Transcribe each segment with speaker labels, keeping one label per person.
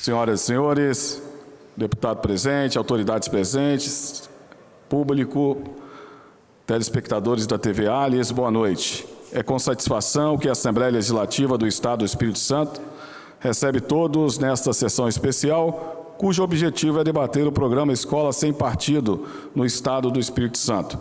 Speaker 1: Senhoras e senhores, deputado presente, autoridades presentes, público, telespectadores da TV Alias, boa noite. É com satisfação que a Assembleia Legislativa do Estado do Espírito Santo recebe todos nesta sessão especial, cujo objetivo é debater o programa Escola Sem Partido no Estado do Espírito Santo.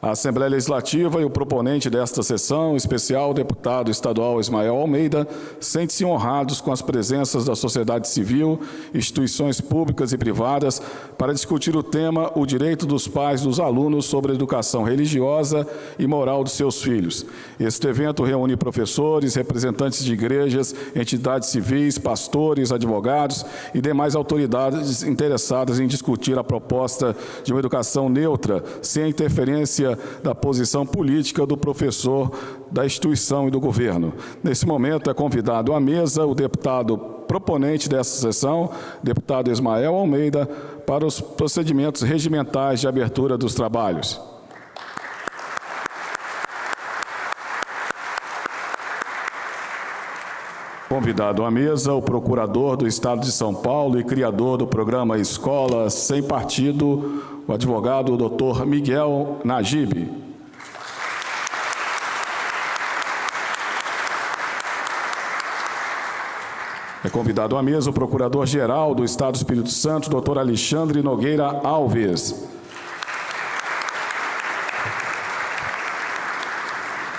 Speaker 1: A Assembleia Legislativa e o proponente desta sessão especial, o deputado estadual Ismael Almeida, sentem-se honrados com as presenças da sociedade civil, instituições públicas e privadas, para discutir o tema o direito dos pais dos alunos sobre a educação religiosa e moral de seus filhos. Este evento reúne professores, representantes de igrejas, entidades civis, pastores, advogados e demais autoridades interessadas em discutir a proposta de uma educação neutra, sem a interferência da posição política do professor, da instituição e do governo. Nesse momento é convidado à mesa o deputado proponente dessa sessão, deputado Ismael Almeida, para os procedimentos regimentais de abertura dos trabalhos. Convidado à mesa o procurador do Estado de São Paulo e criador do programa Escola Sem Partido, o advogado Dr. Miguel Najib. É convidado à mesa o procurador-geral do Estado do Espírito Santo, Dr. Alexandre Nogueira Alves.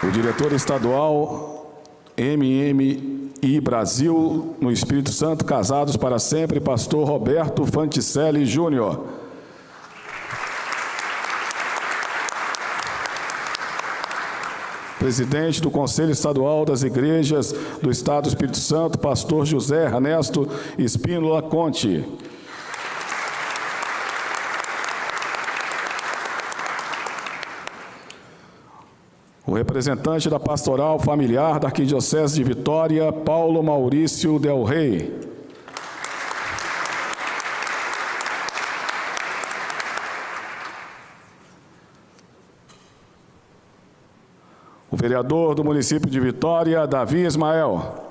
Speaker 1: O diretor estadual MMI Brasil, no Espírito Santo, Casados para Sempre, pastor Roberto Fanticelli Júnior. Presidente do Conselho Estadual das Igrejas do Estado do Espírito Santo, pastor José Ernesto Espínola Conte. O representante da Pastoral Familiar da Arquidiocese de Vitória, Paulo Maurício Del Rey. O vereador do município de Vitória, Davi Ismael.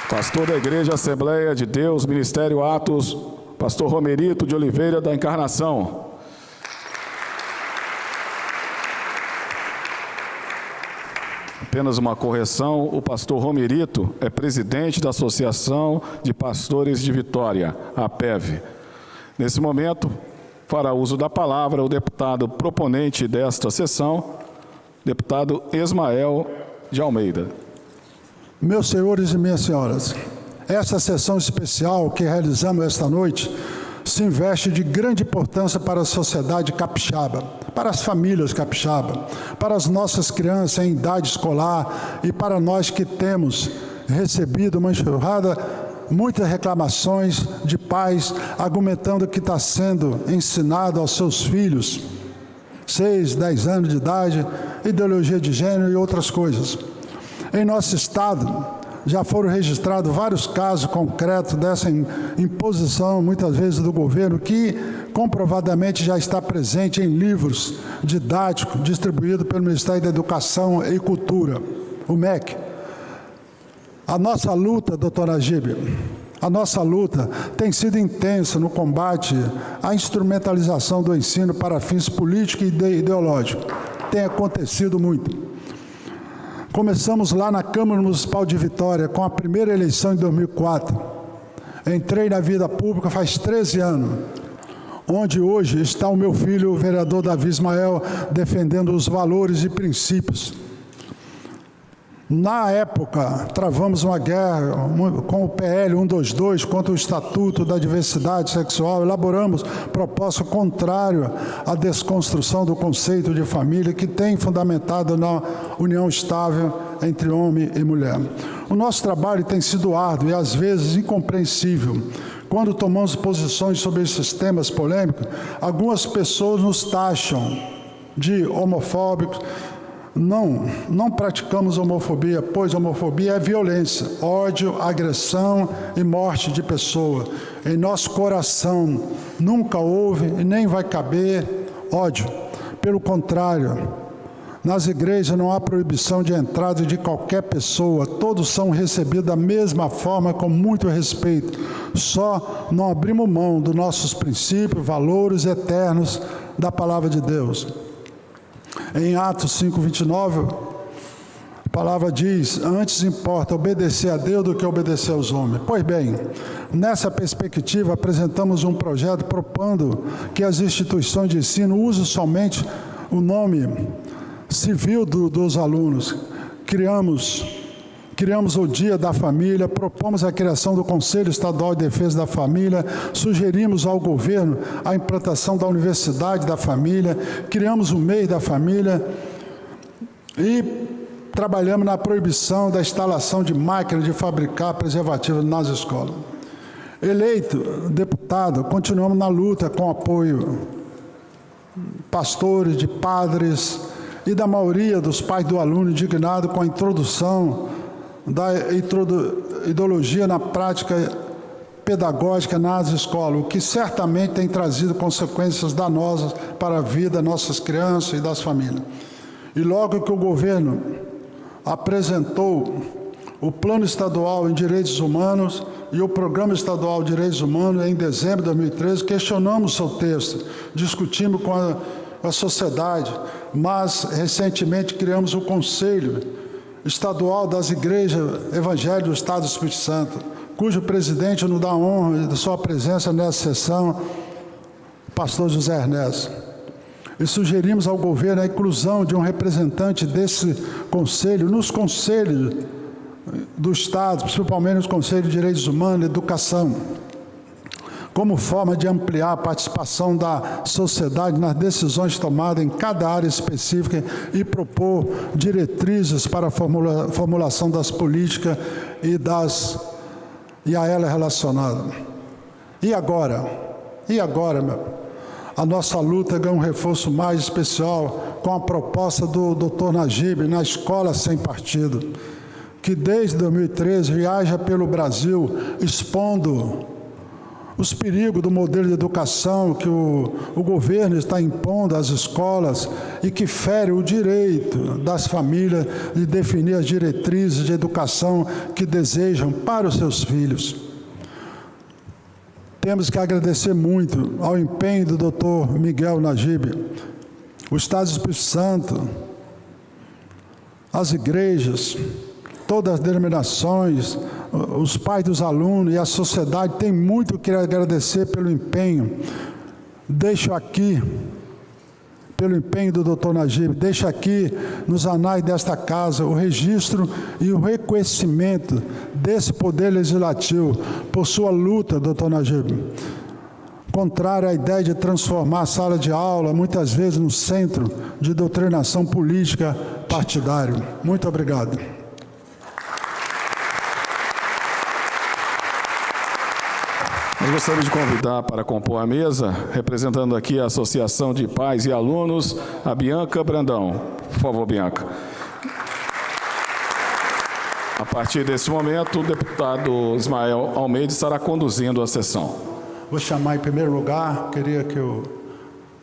Speaker 1: Pastor da Igreja Assembleia de Deus, Ministério Atos, pastor Romerito de Oliveira da Encarnação. Apenas uma correção, o pastor Romerito é presidente da Associação de Pastores de Vitória, a APEV. Nesse momento, fará uso da palavra o deputado proponente desta sessão, deputado Ismael de Almeida.
Speaker 2: Meus senhores e minhas senhoras, esta sessão especial que realizamos esta noite se investe de grande importância para a sociedade capixaba, para as famílias capixaba, para as nossas crianças em idade escolar e para nós que temos recebido uma enxurrada, muitas reclamações de pais argumentando que está sendo ensinado aos seus filhos, 6, 10 anos de idade, ideologia de gênero e outras coisas. Em nosso estado, já foram registrados vários casos concretos dessa imposição, muitas vezes do governo, que comprovadamente já está presente em livros didáticos distribuídos pelo Ministério da Educação e Cultura, o MEC. A nossa luta, doutora Najib, a nossa luta tem sido intensa no combate à instrumentalização do ensino para fins políticos e ideológicos. Tem acontecido muito. Começamos lá na Câmara Municipal de Vitória, com a primeira eleição em 2004. Entrei na vida pública faz 13 anos, onde hoje está o meu filho, o vereador Davi Ismael, defendendo os valores e princípios. Na época, travamos uma guerra com o PL 122 contra o Estatuto da Diversidade Sexual, elaboramos proposta contrária à desconstrução do conceito de família que tem fundamentado na união estável entre homem e mulher. O nosso trabalho tem sido árduo e, às vezes, incompreensível. Quando tomamos posições sobre esses temas polêmicos, algumas pessoas nos taxam de homofóbicos. Não praticamos homofobia, pois homofobia é violência, ódio, agressão e morte de pessoa. Em nosso coração nunca houve e nem vai caber ódio. Pelo contrário, Nas igrejas não há proibição de entrada de qualquer pessoa, todos são recebidos da mesma forma, com muito respeito. Só não abrimos mão dos nossos princípios, valores eternos da palavra de Deus. Em Atos 5:29, a palavra diz: antes importa obedecer a Deus do que obedecer aos homens. Pois bem, nessa perspectiva, apresentamos um projeto propondo que as instituições de ensino usem somente o nome civil dos alunos. Criamos o Dia da Família, propomos a criação do Conselho Estadual de Defesa da Família, sugerimos ao governo a implantação da Universidade da Família, criamos o mês da família e trabalhamos na proibição da instalação de máquinas de fabricar preservativos nas escolas. Eleito deputado, continuamos na luta com apoio pastores, de padres e da maioria dos pais do aluno, indignado com a introdução da ideologia na prática pedagógica nas escolas, o que certamente tem trazido consequências danosas para a vida das nossas crianças e das famílias. E logo que o governo apresentou o Plano Estadual em Direitos Humanos e o Programa Estadual de Direitos Humanos em dezembro de 2013, questionamos seu texto, discutimos com a sociedade, mas recentemente criamos o Conselho Estadual das Igrejas Evangélicas do Estado do Espírito Santo, cujo presidente nos dá a honra de sua presença nessa sessão, o pastor José Ernesto. E sugerimos ao governo a inclusão de um representante desse conselho, nos conselhos do Estado, principalmente nos conselhos de Direitos Humanos e Educação, como forma de ampliar a participação da sociedade nas decisões tomadas em cada área específica e propor diretrizes para a formulação das políticas e a ela relacionada. E agora, a nossa luta ganha um reforço mais especial com a proposta do Dr. Najib na Escola Sem Partido, que desde 2013 viaja pelo Brasil expondo os perigos do modelo de educação que o governo está impondo às escolas e que fere o direito das famílias de definir as diretrizes de educação que desejam para os seus filhos. Temos que agradecer muito ao empenho do Dr. Miguel Najib, o Estado do Espírito Santo, as igrejas, todas as denominações, os pais dos alunos e a sociedade têm muito que agradecer pelo empenho. Deixo aqui, pelo empenho do Dr. Najib, deixo aqui nos anais desta casa o registro e o reconhecimento desse Poder Legislativo por sua luta, Dr. Najib, contrário à ideia de transformar a sala de aula, muitas vezes, no centro de doutrinação política partidário. Muito obrigado.
Speaker 1: Eu gostaria de convidar para compor a mesa, representando aqui a Associação de Pais e Alunos, a Bianca Brandão. Por favor, Bianca. A partir desse momento, o deputado Ismael Almeida estará conduzindo a sessão.
Speaker 2: Vou chamar em primeiro lugar, queria que o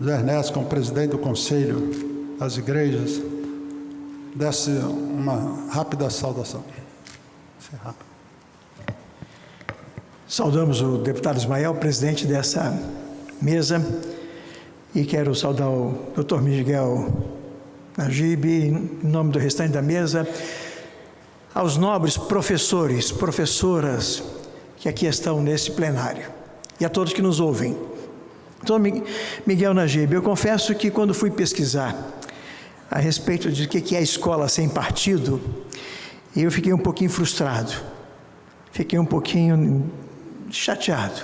Speaker 2: Zé Ernesto, como presidente do Conselho das Igrejas, desse uma rápida saudação. Isso é rápido.
Speaker 3: Saudamos o deputado Ismael, presidente dessa mesa, e quero saudar o Dr. Miguel Najib, em nome do restante da mesa, aos nobres professores, professoras que aqui estão nesse plenário, e a todos que nos ouvem. Então, Miguel Najib, eu confesso que quando fui pesquisar a respeito de o que é a escola sem partido, eu fiquei um pouquinho frustrado, fiquei um pouquinho chateado.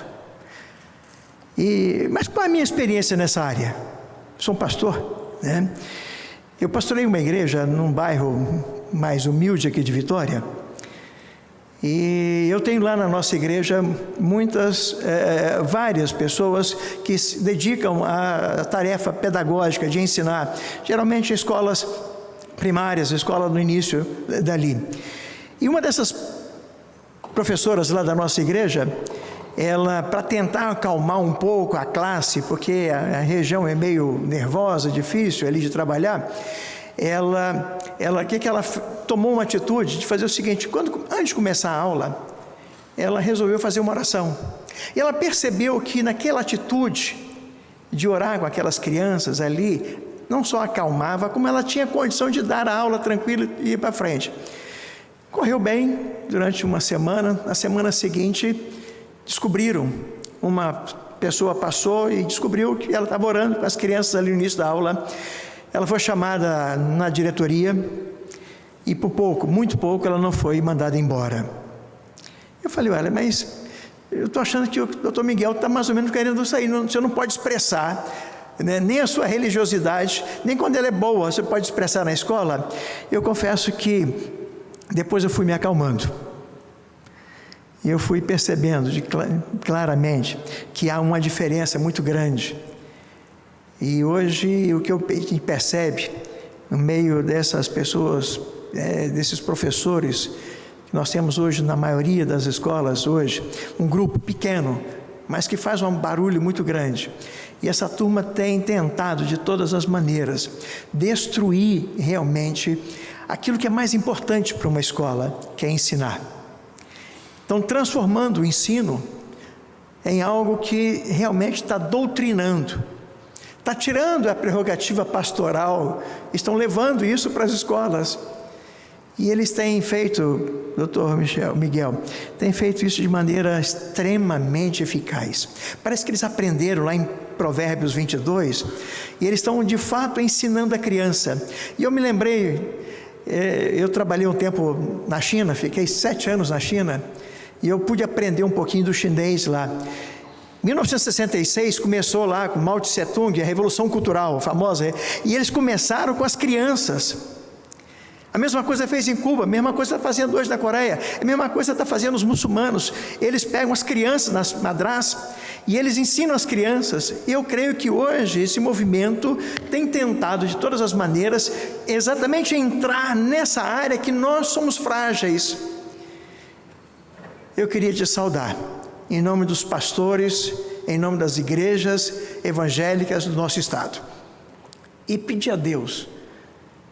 Speaker 3: Mas qual é a minha experiência nessa área? Sou um pastor, né? Eu pastorei uma igreja num bairro mais humilde aqui de Vitória, e eu tenho lá na nossa igreja várias pessoas que se dedicam à tarefa pedagógica de ensinar, geralmente em escolas primárias, escola no início dali. E uma dessas professoras lá da nossa igreja, ela, para tentar acalmar um pouco a classe, porque a região é meio nervosa, difícil ali de trabalhar, ela tomou uma atitude de fazer o seguinte: antes de começar a aula, ela resolveu fazer uma oração. E ela percebeu que naquela atitude de orar com aquelas crianças ali, não só acalmava, como ela tinha condição de dar a aula tranquila e ir para frente. Correu bem durante uma semana. Na semana seguinte, descobriram, uma pessoa passou e descobriu que ela estava orando com as crianças ali no início da aula. Ela foi chamada na diretoria e por pouco, muito pouco, ela não foi mandada embora. Eu falei: olha, mas eu estou achando que o doutor Miguel está mais ou menos querendo sair. Você não pode expressar, né, nem a sua religiosidade, nem quando ela é boa, você pode expressar na escola. Eu confesso que depois eu fui me acalmando. E eu fui percebendo claramente que há uma diferença muito grande. E hoje o que a gente percebe no meio dessas pessoas, desses professores, que nós temos hoje na maioria das escolas hoje, um grupo pequeno, mas que faz um barulho muito grande. E essa turma tem tentado de todas as maneiras destruir realmente aquilo que é mais importante para uma escola, que é ensinar. Estão transformando o ensino em algo que realmente está doutrinando, está tirando a prerrogativa pastoral, estão levando isso para as escolas. E eles têm feito, doutor Miguel, têm feito isso de maneira extremamente eficaz. Parece que eles aprenderam lá em Provérbios 22, e eles estão de fato ensinando a criança. E eu me lembrei, eu trabalhei um tempo na China, fiquei 7 anos na China, e eu pude aprender um pouquinho do chinês lá. Em 1966 começou lá com Mao Tse Tung, a Revolução Cultural famosa, e eles começaram com as crianças. A mesma coisa fez em Cuba, a mesma coisa está fazendo hoje na Coreia, a mesma coisa está fazendo os muçulmanos. Eles pegam as crianças nas madrás e eles ensinam as crianças. E eu creio que hoje esse movimento tem tentado de todas as maneiras exatamente entrar nessa área que nós somos frágeis. Eu queria te saudar, em nome dos pastores, em nome das igrejas evangélicas do nosso estado, e pedir a Deus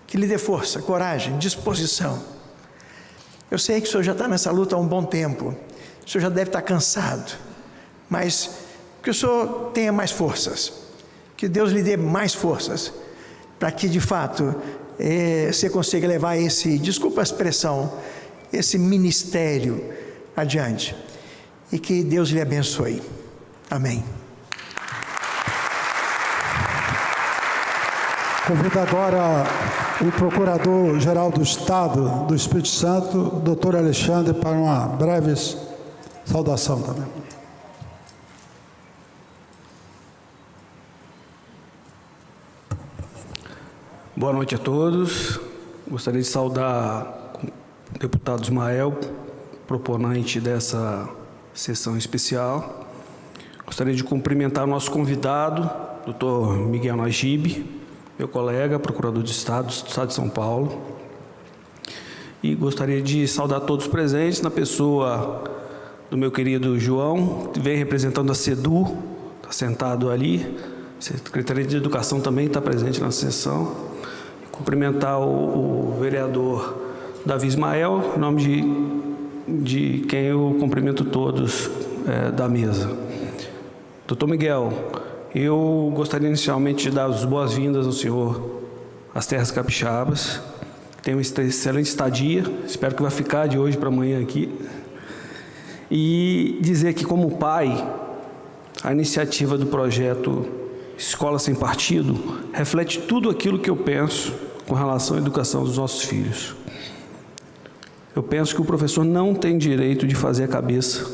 Speaker 3: que lhe dê força, coragem, disposição. Eu sei que o senhor já está nessa luta há um bom tempo, o senhor já deve estar cansado, mas que o senhor tenha mais forças, que Deus lhe dê mais forças, para que de fato você consiga levar esse, desculpa a expressão, esse ministério adiante, e que Deus lhe abençoe. Amém.
Speaker 2: Convido agora o Procurador-Geral do Estado do Espírito Santo, doutor Alexandre, para uma breve saudação também.
Speaker 4: Boa noite a todos. Gostaria de saudar o deputado Ismael, proponente dessa sessão especial. Gostaria de cumprimentar o nosso convidado, doutor Miguel Najib, meu colega, procurador de Estado do Estado de São Paulo. E gostaria de saudar todos os presentes, na pessoa do meu querido João, que vem representando a SEDU, está sentado ali. A Secretaria de Educação também está presente na sessão. Cumprimentar o vereador Davi Ismael, em nome de quem eu cumprimento todos da mesa. Doutor Miguel, eu gostaria inicialmente de dar as boas-vindas ao senhor às terras capixabas. Tem uma excelente estadia, espero que vai ficar de hoje para amanhã aqui. E dizer que, como pai, a iniciativa do projeto Escola Sem Partido reflete tudo aquilo que eu penso com relação à educação dos nossos filhos. Eu penso que o professor não tem direito de fazer a cabeça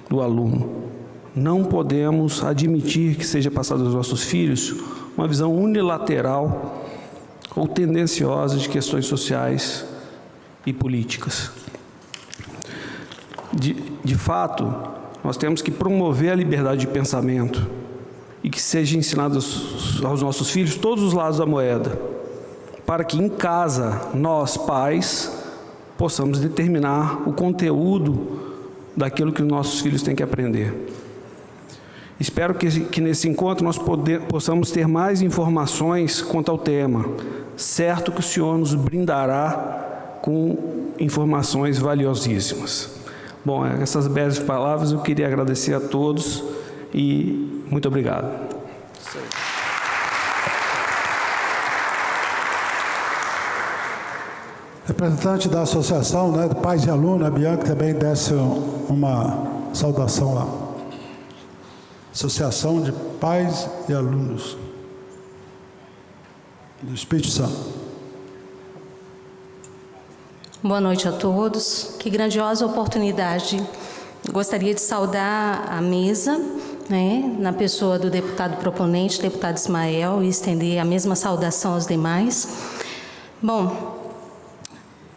Speaker 4: do aluno. Não podemos admitir que seja passada aos nossos filhos uma visão unilateral ou tendenciosa de questões sociais e políticas. De fato, nós temos que promover a liberdade de pensamento e que seja ensinado aos nossos filhos todos os lados da moeda, para que em casa, nós, pais, possamos determinar o conteúdo daquilo que os nossos filhos têm que aprender. Espero que nesse encontro nós possamos ter mais informações quanto ao tema, certo que o senhor nos brindará com informações valiosíssimas. Bom, essas breves palavras eu queria agradecer a todos e muito obrigado.
Speaker 2: Representante da associação, né, de pais e alunos, a Bianca também desce uma saudação lá. Associação de Pais e Alunos do Espírito Santo.
Speaker 5: Boa noite a todos. Que grandiosa oportunidade. Gostaria de saudar a mesa, né, na pessoa do deputado proponente, deputado Ismael, e estender a mesma saudação aos demais. Bom,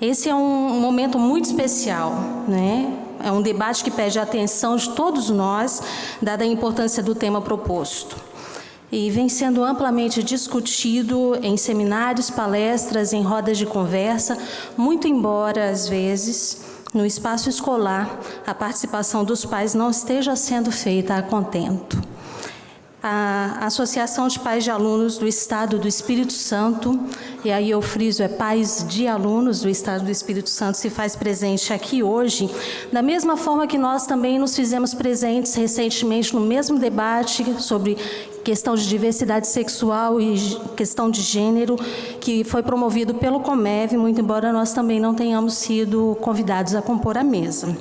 Speaker 5: esse é um momento muito especial, né? É um debate que pede a atenção de todos nós, dada a importância do tema proposto. E vem sendo amplamente discutido em seminários, palestras, em rodas de conversa, muito embora, às vezes, no espaço escolar, a participação dos pais não esteja sendo feita a contento. A Associação de Pais de Alunos do Estado do Espírito Santo, e aí eu friso, é Pais de Alunos do Estado do Espírito Santo, se faz presente aqui hoje, da mesma forma que nós também nos fizemos presentes recentemente no mesmo debate sobre questão de diversidade sexual e questão de gênero, que foi promovido pelo Comev, muito embora nós também não tenhamos sido convidados a compor a mesa.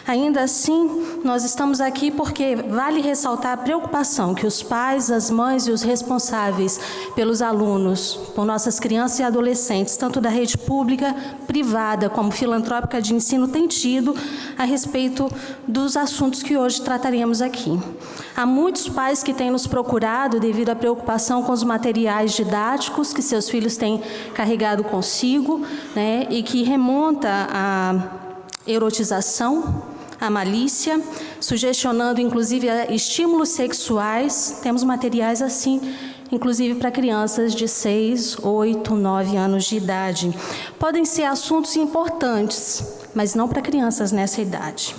Speaker 5: Ainda assim, nós estamos aqui porque vale ressaltar a preocupação que os pais, as mães e os responsáveis pelos alunos, por nossas crianças e adolescentes, tanto da rede pública, privada, como filantrópica de ensino, têm tido a respeito dos assuntos que hoje trataremos aqui. Há muitos pais que têm nos procurado devido à preocupação com os materiais didáticos que seus filhos têm carregado consigo, né, e que remonta à erotização, a malícia, sugestionando inclusive estímulos sexuais. Temos materiais assim, inclusive para crianças de 6, 8, 9 anos de idade. Podem ser assuntos importantes, mas não para crianças nessa idade.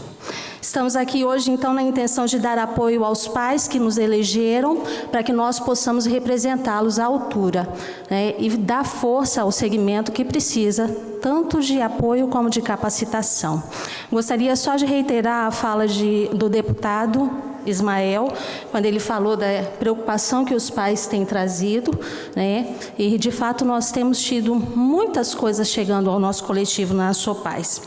Speaker 5: Estamos aqui hoje, então, na intenção de dar apoio aos pais que nos elegeram, para que nós possamos representá-los à altura, né, e dar força ao segmento que precisa tanto de apoio como de capacitação. Gostaria só de reiterar a fala do deputado Ismael, quando ele falou da preocupação que os pais têm trazido, né, e, de fato, nós temos tido muitas coisas chegando ao nosso coletivo na Assopais.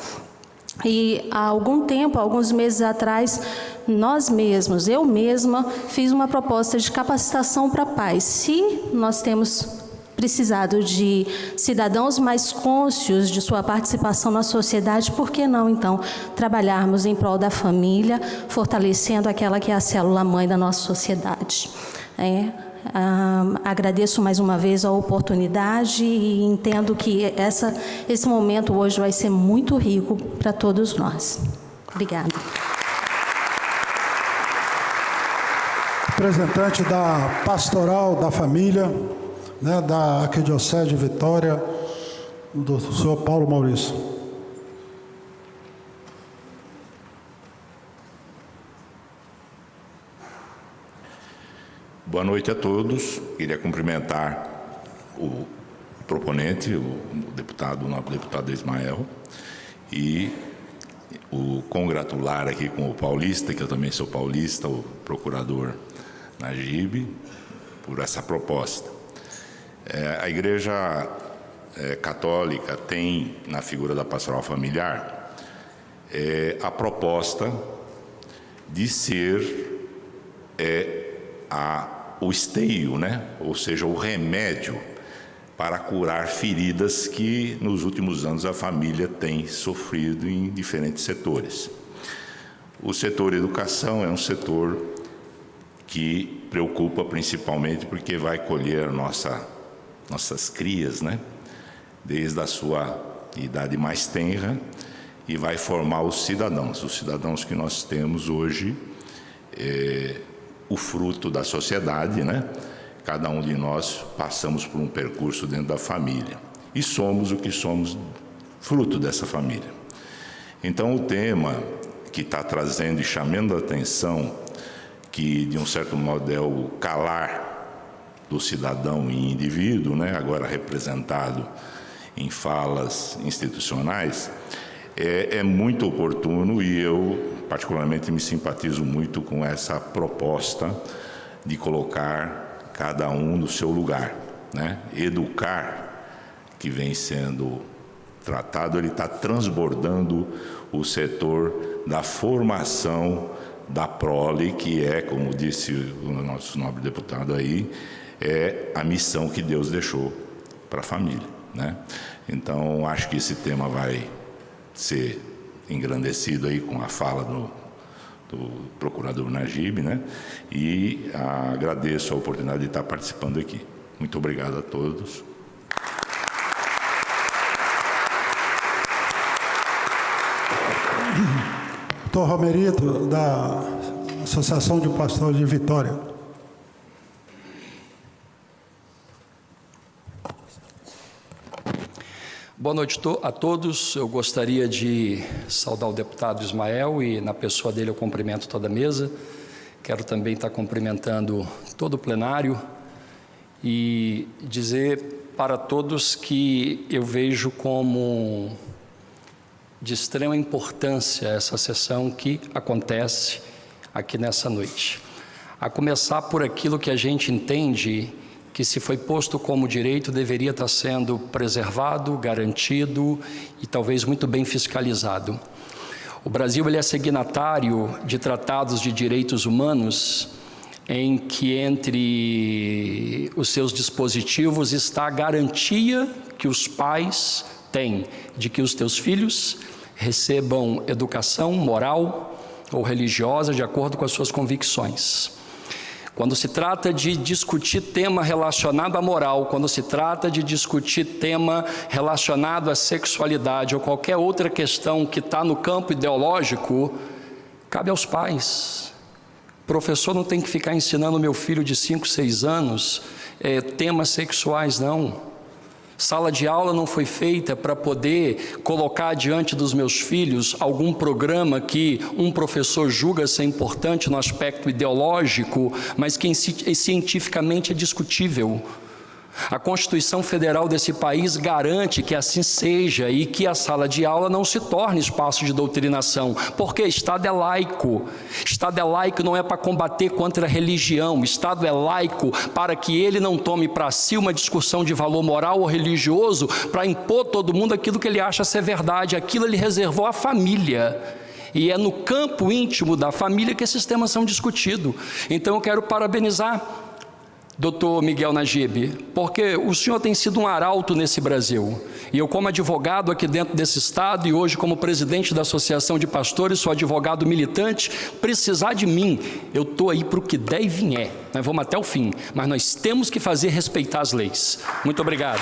Speaker 5: E há algum tempo, alguns meses atrás, nós mesmos, eu mesma, fiz uma proposta de capacitação para pais. Se nós temos precisado de cidadãos mais cônscios de sua participação na sociedade, por que não, então, trabalharmos em prol da família, fortalecendo aquela que é a célula-mãe da nossa sociedade? Agradeço mais uma vez a oportunidade e entendo que esse momento hoje vai ser muito rico para todos nós. Obrigada.
Speaker 2: Representante da Pastoral da Família, né, da Arquidiocese de Vitória, do senhor Paulo Maurício.
Speaker 6: Boa noite a todos. Queria cumprimentar o proponente, o deputado, o nobre deputado Ismael, e o congratular aqui com o paulista, que eu também sou paulista, o procurador Najib, por essa proposta. A Igreja Católica tem, na figura da pastoral familiar, a proposta de ser o esteio, né? Ou seja, o remédio para curar feridas que nos últimos anos a família tem sofrido em diferentes setores. O setor educação é um setor que preocupa principalmente porque vai colher nossas crias, né? Desde a sua idade mais tenra, e vai formar os cidadãos que nós temos hoje, o fruto da sociedade, né? Cada um de nós passamos por um percurso dentro da família e somos o que somos, fruto dessa família. Então, o tema que está trazendo e chamando a atenção, que de um certo modo é o calar do cidadão e indivíduo, né, agora representado em falas institucionais, é muito oportuno, e eu particularmente me simpatizo muito com essa proposta de colocar cada um no seu lugar, né? Educar, que vem sendo tratado, ele está transbordando o setor da formação da prole, que é, como disse o nosso nobre deputado aí, é a missão que Deus deixou para a família, né? Então, acho que esse tema vai ser engrandecido aí com a fala do procurador Najib, né? E agradeço a oportunidade de estar participando aqui. Muito obrigado a todos.
Speaker 2: Doutor Romerito, da Associação de Pastores de Vitória.
Speaker 7: Boa noite a todos. Eu gostaria de saudar o deputado Ismael e, na pessoa dele, eu cumprimento toda a mesa. Quero também estar cumprimentando todo o plenário e dizer para todos que eu vejo como de extrema importância essa sessão que acontece aqui nessa noite. A começar por aquilo que a gente entende que, se foi posto como direito, deveria estar sendo preservado, garantido e talvez muito bem fiscalizado. O Brasil ele é signatário de tratados de direitos humanos em que, entre os seus dispositivos, está a garantia que os pais têm de que os teus filhos recebam educação moral ou religiosa de acordo com as suas convicções. Quando se trata de discutir tema relacionado à moral, quando se trata de discutir tema relacionado à sexualidade ou qualquer outra questão que está no campo ideológico, cabe aos pais. O professor não tem que ficar ensinando meu filho de 5, 6 anos temas sexuais, não. Sala de aula não foi feita para poder colocar diante dos meus filhos algum programa que um professor julga ser importante no aspecto ideológico, mas que cientificamente é discutível. A Constituição Federal desse país garante que assim seja e que a sala de aula não se torne espaço de doutrinação, porque Estado é laico. Estado é laico não é para combater contra a religião, Estado é laico para que ele não tome para si uma discussão de valor moral ou religioso para impor todo mundo aquilo que ele acha ser verdade. Aquilo ele reservou à família. E é no campo íntimo da família que esses temas são discutidos. Então eu quero parabenizar Dr. Miguel Najib, porque o senhor tem sido um arauto nesse Brasil. E eu, como advogado aqui dentro desse estado e hoje como presidente da Associação de Pastores, sou advogado militante, precisar de mim, eu estou aí para o que der e vier. Nós vamos até o fim, mas nós temos que fazer respeitar as leis. Muito obrigado.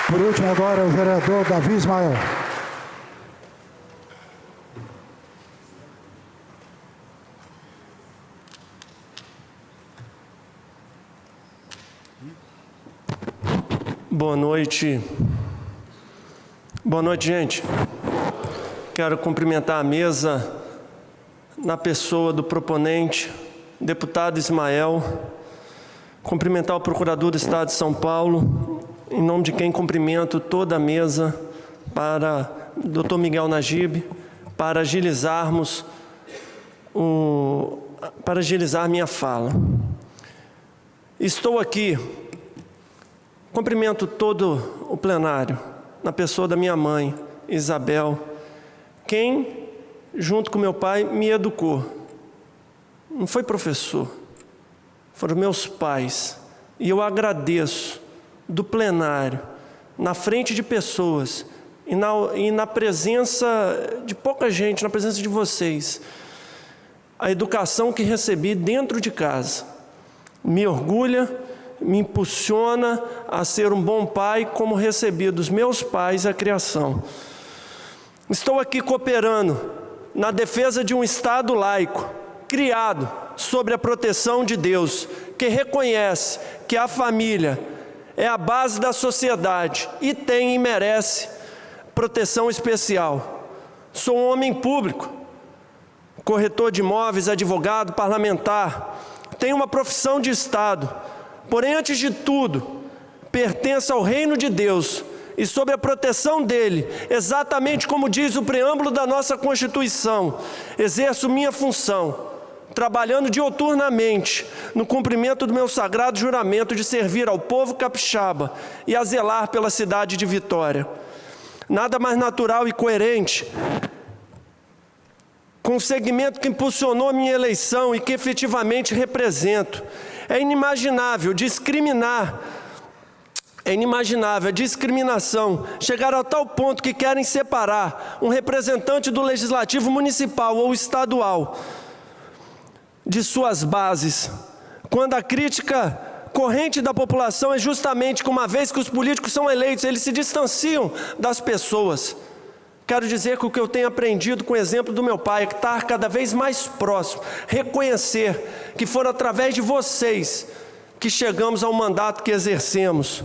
Speaker 2: Por último, agora, o vereador Davi Ismael.
Speaker 8: Boa noite. Boa noite, gente. Quero cumprimentar a mesa na pessoa do proponente, deputado Ismael, cumprimentar o procurador do Estado de São Paulo, em nome de quem cumprimento toda a mesa, para o Dr. Miguel Najib, para agilizar minha fala. Estou aqui. Cumprimento todo o plenário, na pessoa da minha mãe, Isabel, quem, junto com meu pai, me educou. Não foi professor, foram meus pais. E eu agradeço do plenário, na frente de pessoas e na presença de pouca gente, na presença de vocês, a educação que recebi dentro de casa. Me orgulha, me impulsiona a ser um bom pai, como recebi dos meus pais a criação. Estou aqui cooperando na defesa de um Estado laico, criado sobre a proteção de Deus, que reconhece que a família é a base da sociedade e tem e merece proteção especial. Sou um homem público, corretor de imóveis, advogado, parlamentar. Tenho uma profissão de Estado. Porém, antes de tudo, pertenço ao reino de Deus e sob a proteção dele, exatamente como diz o preâmbulo da nossa Constituição, exerço minha função, trabalhando diuturnamente no cumprimento do meu sagrado juramento de servir ao povo capixaba e a zelar pela cidade de Vitória. Nada mais natural e coerente com o segmento que impulsionou a minha eleição e que efetivamente represento. É inimaginável discriminar, é inimaginável a discriminação chegar a tal ponto que querem separar um representante do legislativo municipal ou estadual de suas bases, quando a crítica corrente da população é justamente que, uma vez que os políticos são eleitos, eles se distanciam das pessoas. Quero dizer que o que eu tenho aprendido com o exemplo do meu pai é que estar cada vez mais próximo, reconhecer que foram através de vocês que chegamos ao mandato que exercemos.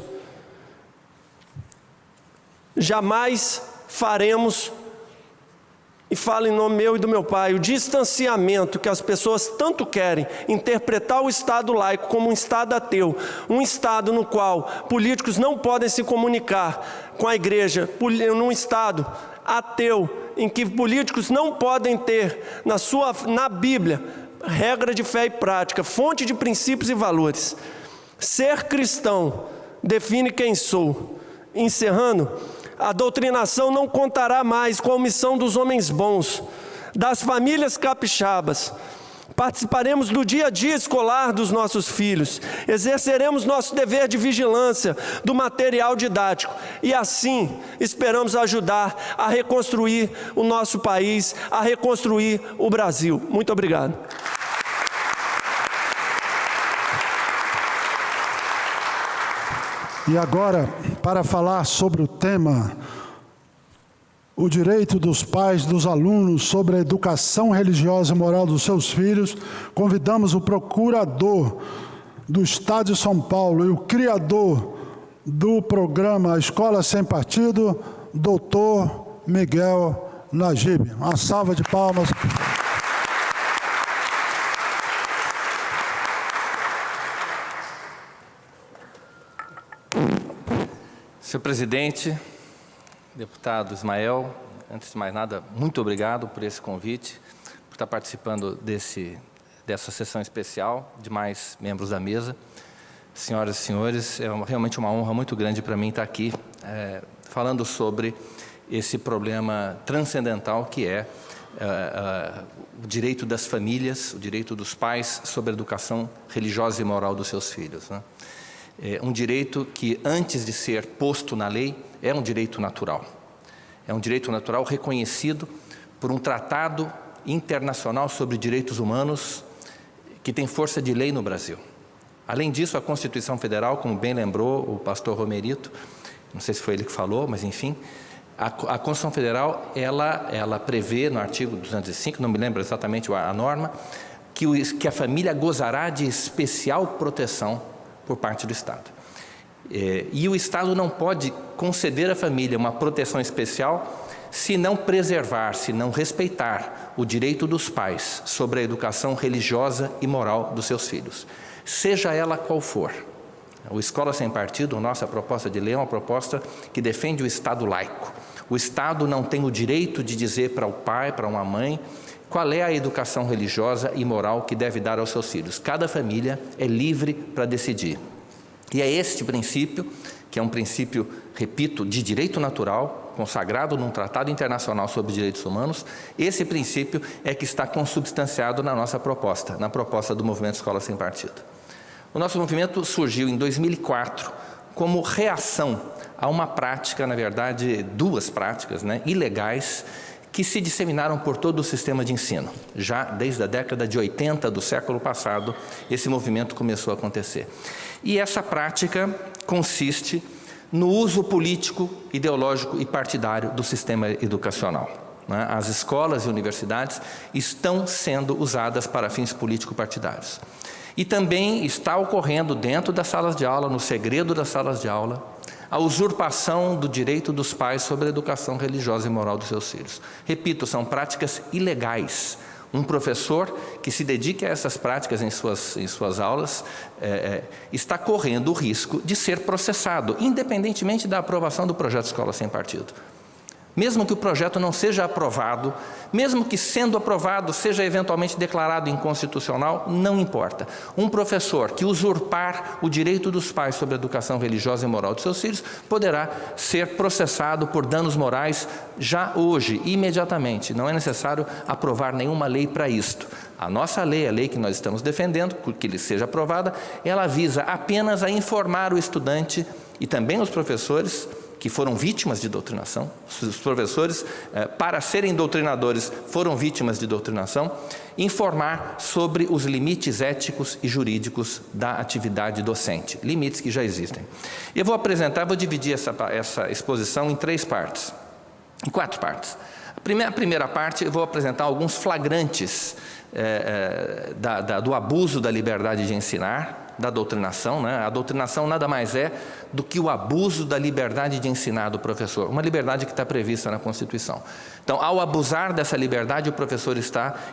Speaker 8: Jamais faremos, e falo em nome meu e do meu pai, o distanciamento que as pessoas tanto querem, interpretar o Estado laico como um Estado ateu, um Estado no qual políticos não podem se comunicar com a igreja, num Estado ateu, em que políticos não podem ter na Bíblia regra de fé e prática, fonte de princípios e valores. Ser cristão define quem sou. Encerrando, a doutrinação não contará mais com a omissão dos homens bons, das famílias capixabas. Participaremos do dia a dia escolar dos nossos filhos, exerceremos nosso dever de vigilância do material didático e assim esperamos ajudar a reconstruir o nosso país, a reconstruir o Brasil. Muito obrigado.
Speaker 2: E agora, para falar sobre o tema, o direito dos pais, dos alunos sobre a educação religiosa e moral dos seus filhos, convidamos o procurador do Estado de São Paulo e o criador do programa Escola Sem Partido, Dr. Miguel Najib. Uma salva de palmas.
Speaker 9: Senhor presidente, deputado Ismael, antes de mais nada, muito obrigado por esse convite, por estar participando dessa sessão especial, demais membros da mesa. Senhoras e senhores, é realmente uma honra muito grande para mim estar aqui falando sobre esse problema transcendental que é o direito das famílias, o direito dos pais sobre a educação religiosa e moral dos seus filhos, né? É um direito que, antes de ser posto na lei, é um direito natural. É um direito natural reconhecido por um tratado internacional sobre direitos humanos que tem força de lei no Brasil. Além disso, a Constituição Federal, como bem lembrou o pastor Romerito, não sei se foi ele que falou, mas enfim, a Constituição Federal, ela prevê no artigo 205, não me lembro exatamente a norma, que a família gozará de especial proteção por parte do Estado. E o Estado não pode conceder à família uma proteção especial se não preservar, se não respeitar o direito dos pais sobre a educação religiosa e moral dos seus filhos, seja ela qual for. O Escola Sem Partido, nossa proposta de lei, é uma proposta que defende o Estado laico. O Estado não tem o direito de dizer para o pai, para uma mãe, qual é a educação religiosa e moral que deve dar aos seus filhos. Cada família é livre para decidir. E é este princípio, que é um princípio, repito, de direito natural, consagrado num tratado internacional sobre direitos humanos, esse princípio é que está consubstanciado na nossa proposta, na proposta do Movimento Escola Sem Partido. O nosso movimento surgiu em 2004 como reação a uma prática, na verdade, duas práticas, ilegais, que se disseminaram por todo o sistema de ensino. Já desde a década de 80 do século passado, esse movimento começou a acontecer. E essa prática consiste no uso político, ideológico e partidário do sistema educacional. As escolas e universidades estão sendo usadas para fins político-partidários. E também está ocorrendo dentro das salas de aula, no segredo das salas de aula, a usurpação do direito dos pais sobre a educação religiosa e moral dos seus filhos. Repito, são práticas ilegais. Um professor que se dedique a essas práticas em suas aulas está correndo o risco de ser processado, independentemente da aprovação do projeto Escola Sem Partido. Mesmo que o projeto não seja aprovado, mesmo que sendo aprovado seja eventualmente declarado inconstitucional, não importa. Um professor que usurpar o direito dos pais sobre a educação religiosa e moral de seus filhos poderá ser processado por danos morais já hoje, imediatamente. Não é necessário aprovar nenhuma lei para isto. A nossa lei, a lei que nós estamos defendendo, que ele seja aprovada, ela visa apenas a informar o estudante e também os professores que foram vítimas de doutrinação. Os professores, para serem doutrinadores, foram vítimas de doutrinação, informar sobre os limites éticos e jurídicos da atividade docente, limites que já existem. Eu vou dividir essa exposição em 4 partes. A primeira parte, eu vou apresentar alguns flagrantes do abuso da liberdade de ensinar, da doutrinação, né? A doutrinação nada mais é do que o abuso da liberdade de ensinar do professor, uma liberdade que está prevista na Constituição. Então, ao abusar dessa liberdade, o professor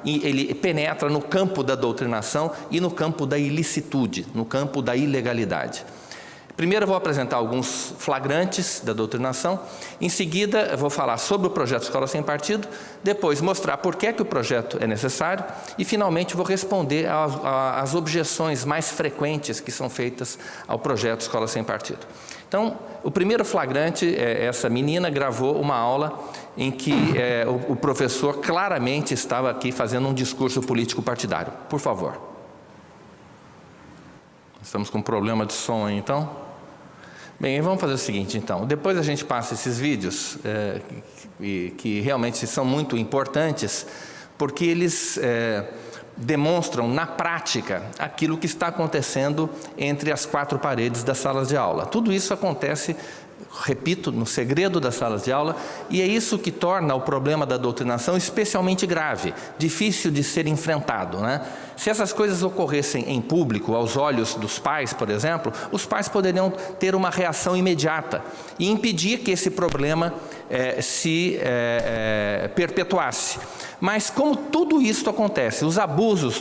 Speaker 9: ele penetra no campo da doutrinação e no campo da ilicitude, no campo da ilegalidade. Primeiro eu vou apresentar alguns flagrantes da doutrinação, em seguida eu vou falar sobre o projeto Escola Sem Partido, depois mostrar por que o projeto é necessário e finalmente vou responder às objeções mais frequentes que são feitas ao projeto Escola Sem Partido. Então, o primeiro flagrante, essa menina gravou uma aula em que o professor claramente estava aqui fazendo um discurso político partidário. Por favor. Estamos com um problema de som aí, então? Bem, vamos fazer o seguinte, então. Depois a gente passa esses vídeos, que realmente são muito importantes, porque eles demonstram na prática aquilo que está acontecendo entre as 4 paredes das salas de aula. Tudo isso acontece, repito, no segredo das salas de aula, e é isso que torna o problema da doutrinação especialmente grave, difícil de ser enfrentado, né? Se essas coisas ocorressem em público, aos olhos dos pais, por exemplo, os pais poderiam ter uma reação imediata e impedir que esse problema se perpetuasse. Mas como tudo isso acontece,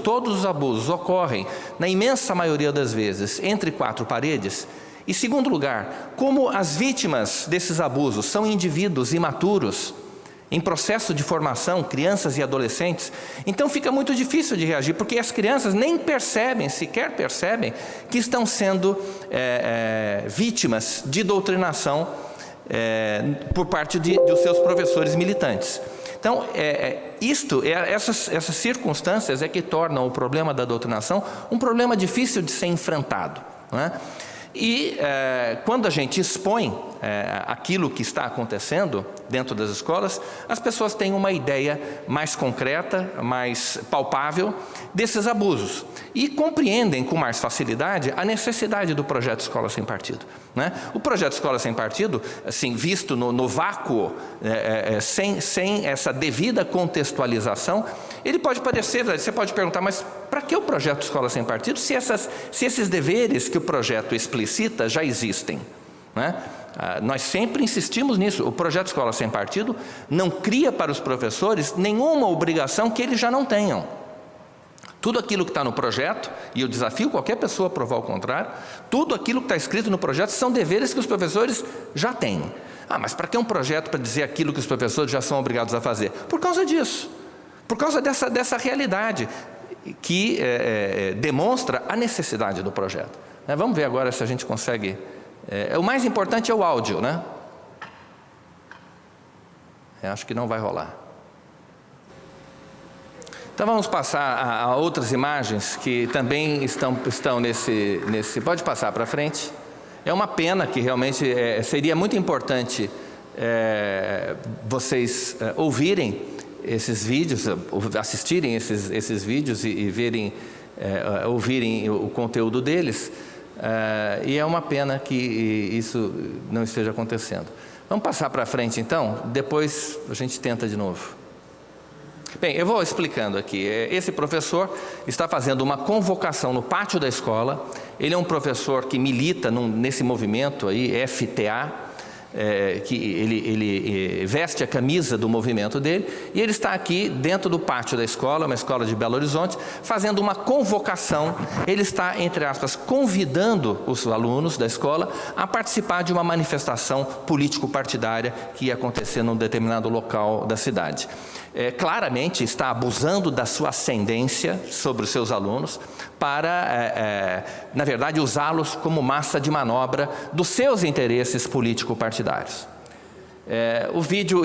Speaker 9: todos os abusos ocorrem, na imensa maioria das vezes, entre 4 paredes. E segundo lugar, como as vítimas desses abusos são indivíduos imaturos, em processo de formação, crianças e adolescentes, então fica muito difícil de reagir, porque as crianças nem sequer percebem que estão sendo vítimas de doutrinação por parte dos seus professores militantes. Então, essas circunstâncias é que tornam o problema da doutrinação um problema difícil de ser enfrentado, não é? E quando a gente expõe aquilo que está acontecendo dentro das escolas, as pessoas têm uma ideia mais concreta, mais palpável desses abusos e compreendem com mais facilidade a necessidade do projeto Escola Sem Partido, né? O projeto Escola Sem Partido, assim, visto no vácuo, sem essa devida contextualização, ele pode parecer, você pode perguntar, mas para que o projeto Escola Sem Partido se esses deveres que o projeto explicita já existem, né? Nós sempre insistimos nisso. O projeto Escola Sem Partido não cria para os professores nenhuma obrigação que eles já não tenham. Tudo aquilo que está no projeto, e eu desafio qualquer pessoa a provar o contrário, tudo aquilo que está escrito no projeto são deveres que os professores já têm. Mas para que um projeto para dizer aquilo que os professores já são obrigados a fazer? Por causa disso, por causa dessa realidade que demonstra a necessidade do projeto. Vamos ver agora se a gente consegue... o mais importante é o áudio, né? Acho que não vai rolar. Então vamos passar a outras imagens que também estão nesse... Pode passar para frente. É uma pena que realmente seria muito importante vocês ouvirem esses vídeos, assistirem esses vídeos e verem, ouvirem o conteúdo deles. E é uma pena que isso não esteja acontecendo. Vamos passar para frente então, depois a gente tenta de novo. Bem, eu vou explicando aqui. Esse professor está fazendo uma convocação no pátio da escola Ele é um professor que milita nesse movimento aí, FTA, que ele veste a camisa do movimento dele, e ele está aqui dentro do pátio da escola, uma escola de Belo Horizonte, fazendo uma convocação. Ele está, entre aspas, convidando os alunos da escola a participar de uma manifestação político-partidária que ia acontecer num determinado local da cidade. Claramente está abusando da sua ascendência sobre os seus alunos para, na verdade, usá-los como massa de manobra dos seus interesses político-partidários. O vídeo,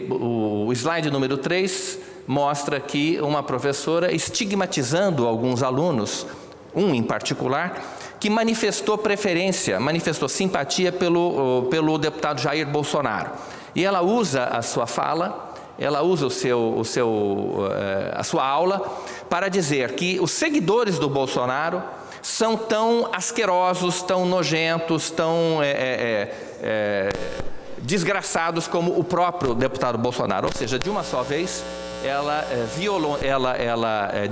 Speaker 9: o slide número 3, mostra aqui uma professora estigmatizando alguns alunos, um em particular, que manifestou preferência, manifestou simpatia pelo deputado Jair Bolsonaro. E ela usa a sua fala, ela usa a sua aula para dizer que os seguidores do Bolsonaro são tão asquerosos, tão nojentos, tão desgraçados como o próprio deputado Bolsonaro. Ou seja, de uma só vez, ela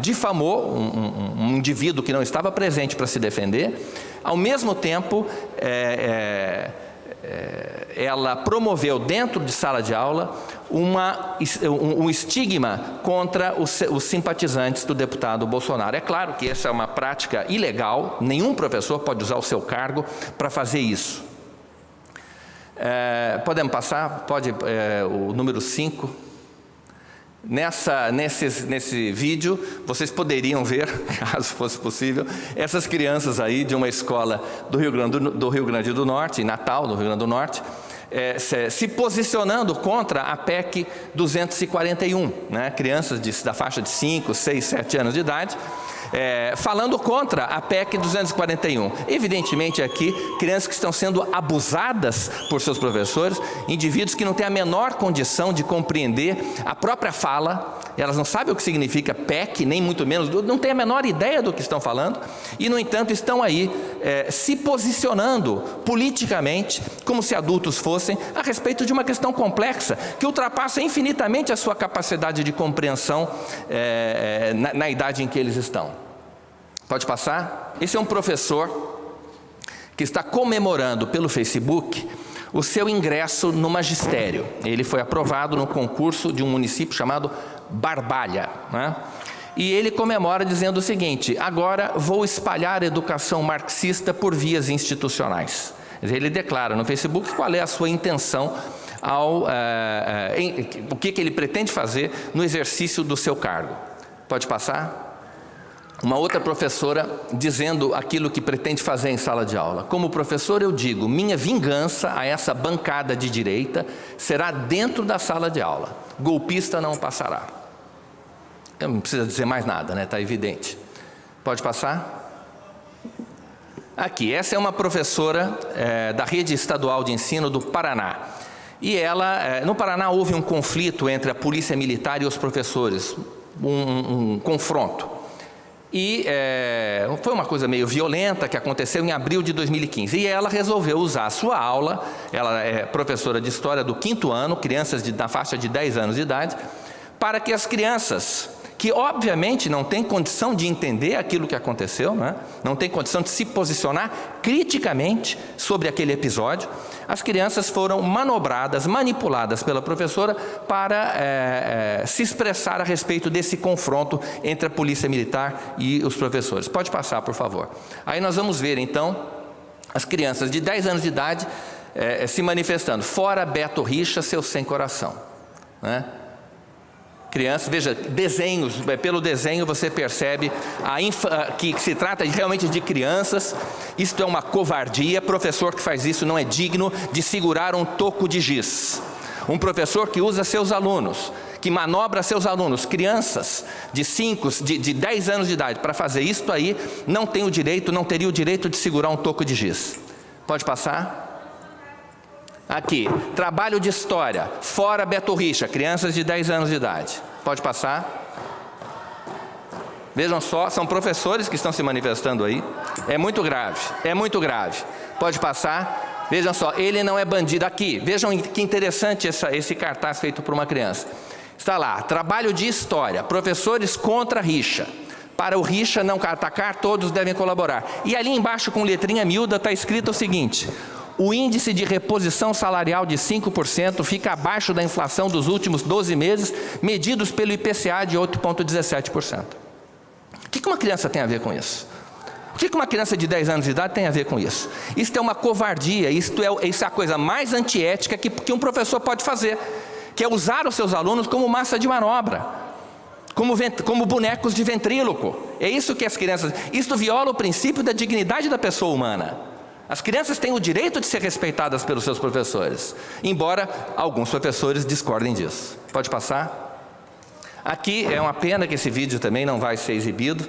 Speaker 9: difamou um indivíduo que não estava presente para se defender. Ao mesmo tempo, ela promoveu dentro de sala de aula um estigma contra os simpatizantes do deputado Bolsonaro. É claro que essa é uma prática ilegal, nenhum professor pode usar o seu cargo para fazer isso. Podemos passar? Pode, o número 5. Nesse vídeo, vocês poderiam ver, caso fosse possível, essas crianças aí de uma escola do Rio Grande do Norte, em Natal, do Rio Grande do Norte, se posicionando contra a PEC 241, né? Crianças da faixa de 5, 6, 7 anos de idade, falando contra a PEC 241. Evidentemente aqui, crianças que estão sendo abusadas por seus professores, indivíduos que não têm a menor condição de compreender a própria fala, elas não sabem o que significa PEC, nem muito menos, não têm a menor ideia do que estão falando, e no entanto estão aí se posicionando politicamente, como se adultos fossem, a respeito de uma questão complexa, que ultrapassa infinitamente a sua capacidade de compreensão na idade em que eles estão. Pode passar? Esse é um professor que está comemorando pelo Facebook o seu ingresso no magistério. Ele foi aprovado no concurso de um município chamado Barbalha, né? E ele comemora dizendo o seguinte: agora vou espalhar a educação marxista por vias institucionais. Ele declara no Facebook qual é a sua intenção, o que ele pretende fazer no exercício do seu cargo. Pode passar? Uma outra professora dizendo aquilo que pretende fazer em sala de aula. Como professor eu digo, minha vingança a essa bancada de direita será dentro da sala de aula. Golpista não passará. Eu não preciso dizer mais nada, né? Está evidente. Pode passar? Aqui, essa é uma professora da rede estadual de ensino do Paraná. E ela, no Paraná houve um conflito entre a polícia militar e os professores, um confronto. E foi uma coisa meio violenta que aconteceu em abril de 2015. E ela resolveu usar a sua aula, ela é professora de história do 5º ano, crianças na faixa de 10 anos de idade, para que as crianças, que obviamente não têm condição de entender aquilo que aconteceu, né? Não têm condição de se posicionar criticamente sobre aquele episódio, as crianças foram manobradas, manipuladas pela professora para se expressar a respeito desse confronto entre a polícia militar e os professores. Pode passar, por favor. Aí nós vamos ver, então, as crianças de 10 anos de idade se manifestando. Fora Beto Richa, seu sem coração, né? Crianças, veja, desenhos, pelo desenho você percebe que se trata realmente de crianças. Isto é uma covardia. Professor que faz isso não é digno de segurar um toco de giz. Um professor que usa seus alunos, que manobra seus alunos, crianças de 10 anos de idade, para fazer isto aí, não teria o direito de segurar um toco de giz. Pode passar? Aqui, trabalho de história, fora Beto Richa, crianças de 10 anos de idade. Pode passar? Vejam só, são professores que estão se manifestando aí. É muito grave, é muito grave. Pode passar? Vejam só, ele não é bandido. Aqui, vejam que interessante esse cartaz feito por uma criança. Está lá, trabalho de história, professores contra Richa. Para o Richa não atacar, todos devem colaborar. E ali embaixo, com letrinha miúda, está escrito o seguinte: o índice de reposição salarial de 5% fica abaixo da inflação dos últimos 12 meses, medidos pelo IPCA de 8,17%. O que uma criança tem a ver com isso? O que uma criança de 10 anos de idade tem a ver com isso? Isso é uma covardia, isso é a coisa mais antiética que um professor pode fazer, que é usar os seus alunos como massa de manobra, como bonecos de ventríloco. É isso que as crianças... Isso viola o princípio da dignidade da pessoa humana. As crianças têm o direito de ser respeitadas pelos seus professores, embora alguns professores discordem disso. Pode passar? Aqui é uma pena que esse vídeo também não vai ser exibido.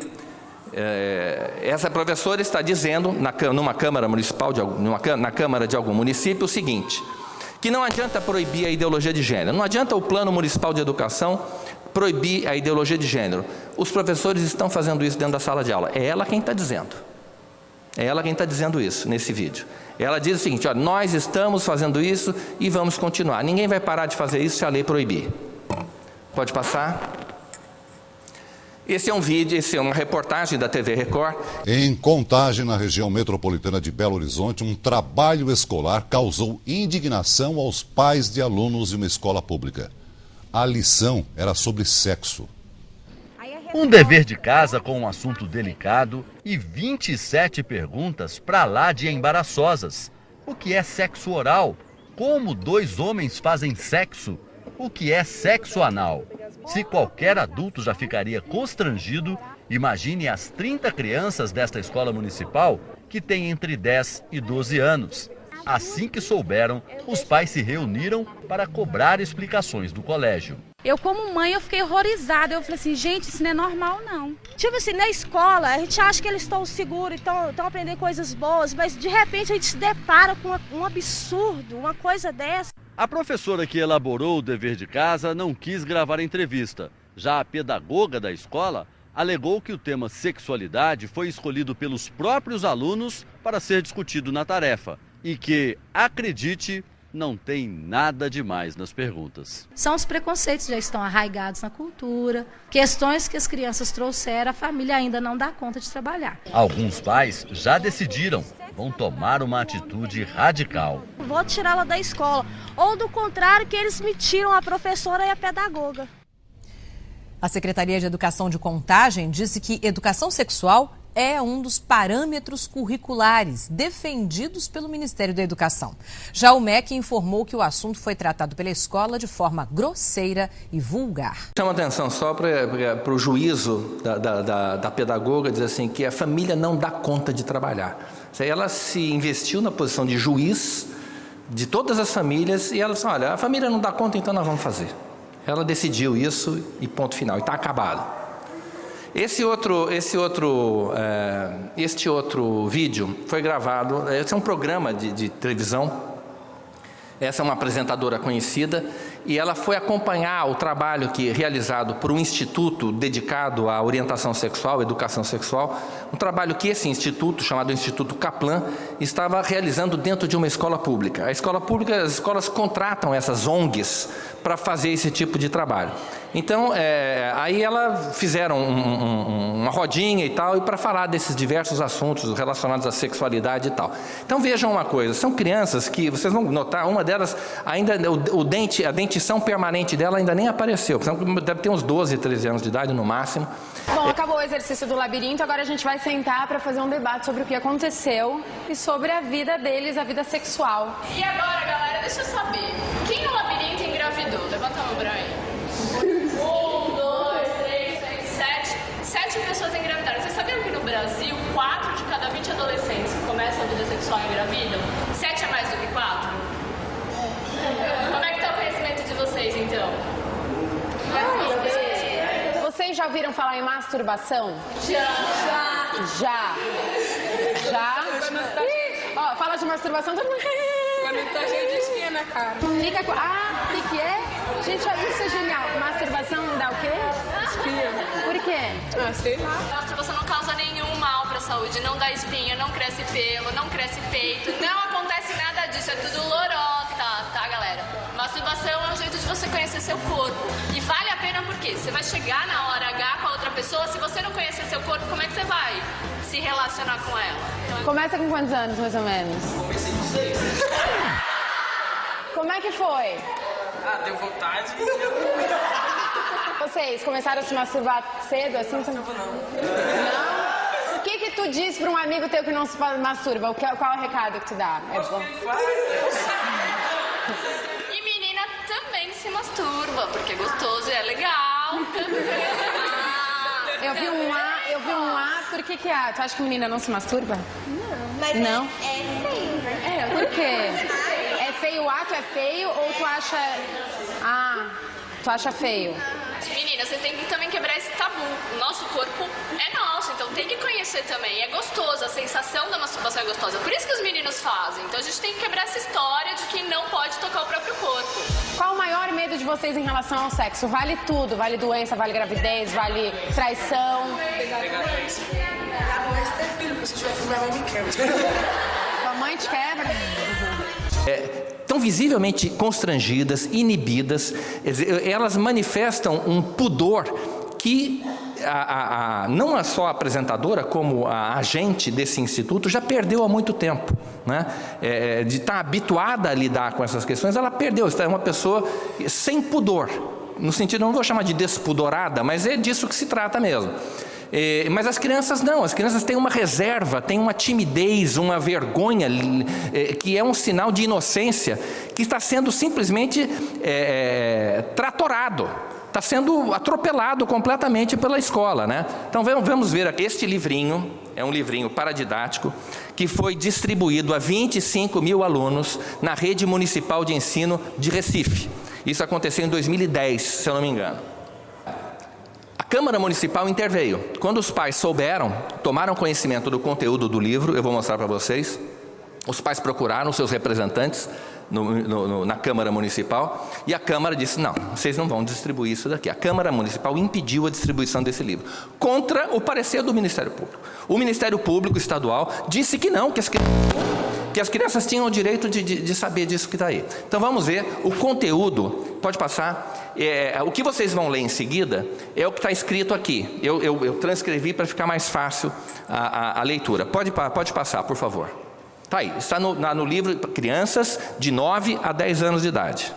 Speaker 9: Essa professora está dizendo, numa Câmara Municipal, na Câmara de algum município, o seguinte: que não adianta proibir a ideologia de gênero, não adianta o Plano Municipal de Educação proibir a ideologia de gênero. Os professores estão fazendo isso dentro da sala de aula. É ela quem está dizendo. É ela quem está dizendo isso nesse vídeo. Ela diz o seguinte: olha, nós estamos fazendo isso e vamos continuar. Ninguém vai parar de fazer isso se a lei proibir. Pode passar? Esse é um vídeo, esse é uma reportagem da TV Record.
Speaker 10: Em Contagem, na região metropolitana de Belo Horizonte, um trabalho escolar causou indignação aos pais de alunos de uma escola pública. A lição era sobre sexo.
Speaker 11: Um dever de casa com um assunto delicado e 27 perguntas para lá de embaraçosas. O que é sexo oral? Como 2 homens fazem sexo? O que é sexo anal? Se qualquer adulto já ficaria constrangido, imagine as 30 crianças desta escola municipal que têm entre 10 e 12 anos. Assim que souberam, os pais se reuniram para cobrar explicações do colégio.
Speaker 12: Eu, como mãe, eu fiquei horrorizada. Eu falei assim, gente, isso não é normal, não. Tipo assim, na escola, a gente acha que eles estão seguros, estão aprendendo coisas boas, mas de repente a gente se depara com um absurdo, uma coisa dessa.
Speaker 11: A professora que elaborou o dever de casa não quis gravar a entrevista. Já a pedagoga da escola alegou que o tema sexualidade foi escolhido pelos próprios alunos para ser discutido na tarefa e que, acredite, não tem nada demais nas perguntas.
Speaker 12: São os preconceitos que já estão arraigados na cultura, questões que as crianças trouxeram, a família ainda não dá conta de trabalhar.
Speaker 11: Alguns pais já decidiram, vão tomar uma atitude radical.
Speaker 12: Vou tirá-la da escola, ou do contrário, que eles me tiram a professora e a pedagoga.
Speaker 13: A Secretaria de Educação de Contagem disse que educação sexual é um dos parâmetros curriculares defendidos pelo Ministério da Educação. Já o MEC informou que o assunto foi tratado pela escola de forma grosseira e vulgar.
Speaker 9: Chama atenção só para o juízo da pedagoga, diz assim, que a família não dá conta de trabalhar. Ela se investiu na posição de juiz de todas as famílias e ela disse, olha, a família não dá conta, então nós vamos fazer. Ela decidiu isso e ponto final, e está acabado. Este outro vídeo foi gravado, esse é um programa de televisão, essa é uma apresentadora conhecida, e ela foi acompanhar o trabalho realizado por um instituto dedicado à orientação sexual, educação sexual, um trabalho que esse instituto, chamado Instituto Kaplan, estava realizando dentro de uma escola pública. A escola pública, as escolas contratam essas ONGs para fazer esse tipo de trabalho. Então, aí fizeram uma rodinha e tal, e para falar desses diversos assuntos relacionados à sexualidade e tal. Então, vejam uma coisa, são crianças que, vocês vão notar, uma delas, ainda a dentição permanente dela ainda nem apareceu, deve ter uns 12, 13 anos de idade no máximo.
Speaker 14: Bom, acabou o exercício do labirinto, agora a gente vai sentar para fazer um debate sobre o que aconteceu e sobre a vida deles, a vida sexual.
Speaker 15: E agora, galera, deixa eu saber, quem no labirinto engravidou? Levanta a mão pra mim. 1, 2, 3, 7 pessoas engravidaram. Vocês sabiam que no Brasil, 4 de cada 20 adolescentes que começam a vida sexual engravidam? 7 é mais do que 4? Como é que tá o conhecimento de vocês, então?
Speaker 14: Vocês já ouviram falar em masturbação? Já? Ó, fala de masturbação, todo mundo...
Speaker 15: Quando tá cheio de espinha na cara.
Speaker 14: O que é? Gente, isso é genial. Masturbação dá o quê?
Speaker 15: Espinha.
Speaker 14: Por quê?
Speaker 15: Sei lá. Masturbação não causa nenhum mal pra saúde. Não dá espinha, não cresce pelo, não cresce peito. Não acontece nada disso. É tudo lorota, tá? galera? Masturbação é um jeito de você conhecer seu corpo. E vale a pena porque você vai chegar na hora H com a outra pessoa, se você não conhecer seu corpo, como é que você vai se relacionar com ela? Então,
Speaker 14: Começa com quantos anos, mais ou menos?
Speaker 16: Comecei com 6.
Speaker 14: Como é que foi?
Speaker 16: Deu vontade.
Speaker 14: Vocês começaram a se masturbar cedo, assim? Não? O que tu diz pra um amigo teu que não se masturba? Qual é o recado que tu dá? É bom.
Speaker 15: E menina também se masturba, porque é gostoso e é legal.
Speaker 14: Eu vi um A, por que que é? Tu acha que menina não se masturba?
Speaker 17: Não, mas
Speaker 14: não?
Speaker 17: É feio.
Speaker 14: Por quê? É feio o ato, é feio ou tu acha... tu acha feio?
Speaker 15: Meninas, vocês têm que também quebrar esse tabu. O nosso corpo é nosso, então tem que conhecer também. É gostoso, a sensação da masturbação é gostosa. Por isso que os meninos fazem. Então a gente tem que quebrar essa história de que não pode tocar o próprio corpo.
Speaker 14: Qual o maior medo de vocês em relação ao sexo? Vale tudo, vale doença, vale gravidez, vale traição. Tua mãe te quebra?
Speaker 9: Tão visivelmente constrangidas, inibidas, elas manifestam um pudor que não é só a apresentadora, como a agente desse instituto já perdeu há muito tempo, né? De estar habituada a lidar com essas questões, ela perdeu. É uma pessoa sem pudor, no sentido, não vou chamar de despudorada, mas é disso que se trata mesmo. Mas as crianças não, as crianças têm uma reserva, têm uma timidez, uma vergonha, que é um sinal de inocência, que está sendo simplesmente tratorado, está sendo atropelado completamente pela escola, né? Então vamos ver aqui, este livrinho, é um livrinho paradidático, que foi distribuído a 25 mil alunos na rede municipal de ensino de Recife. Isso aconteceu em 2010, se eu não me engano. A Câmara Municipal interveio. Quando os pais souberam, tomaram conhecimento do conteúdo do livro, eu vou mostrar para vocês, os pais procuraram seus representantes na Câmara Municipal e a Câmara disse, não, vocês não vão distribuir isso daqui. A Câmara Municipal impediu a distribuição desse livro, contra o parecer do Ministério Público. O Ministério Público Estadual disse que não, que as crianças tinham o direito de saber disso que está aí. Então vamos ver o conteúdo, pode passar, o que vocês vão ler em seguida é o que está escrito aqui. Eu transcrevi para ficar mais fácil a leitura. Pode passar, por favor. Está aí, está no livro Crianças de 9 a 10 anos de idade.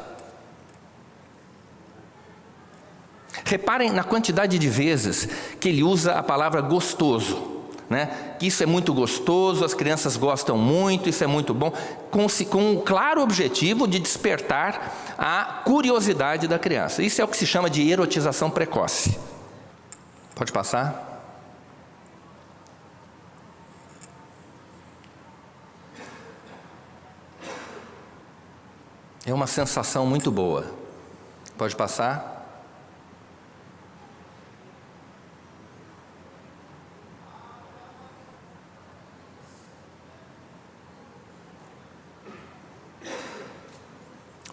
Speaker 9: Reparem na quantidade de vezes que ele usa a palavra gostoso, né? Que isso é muito gostoso, as crianças gostam muito, isso é muito bom, com um claro objetivo de despertar a curiosidade da criança. Isso é o que se chama de erotização precoce. Pode passar? É uma sensação muito boa. Pode passar?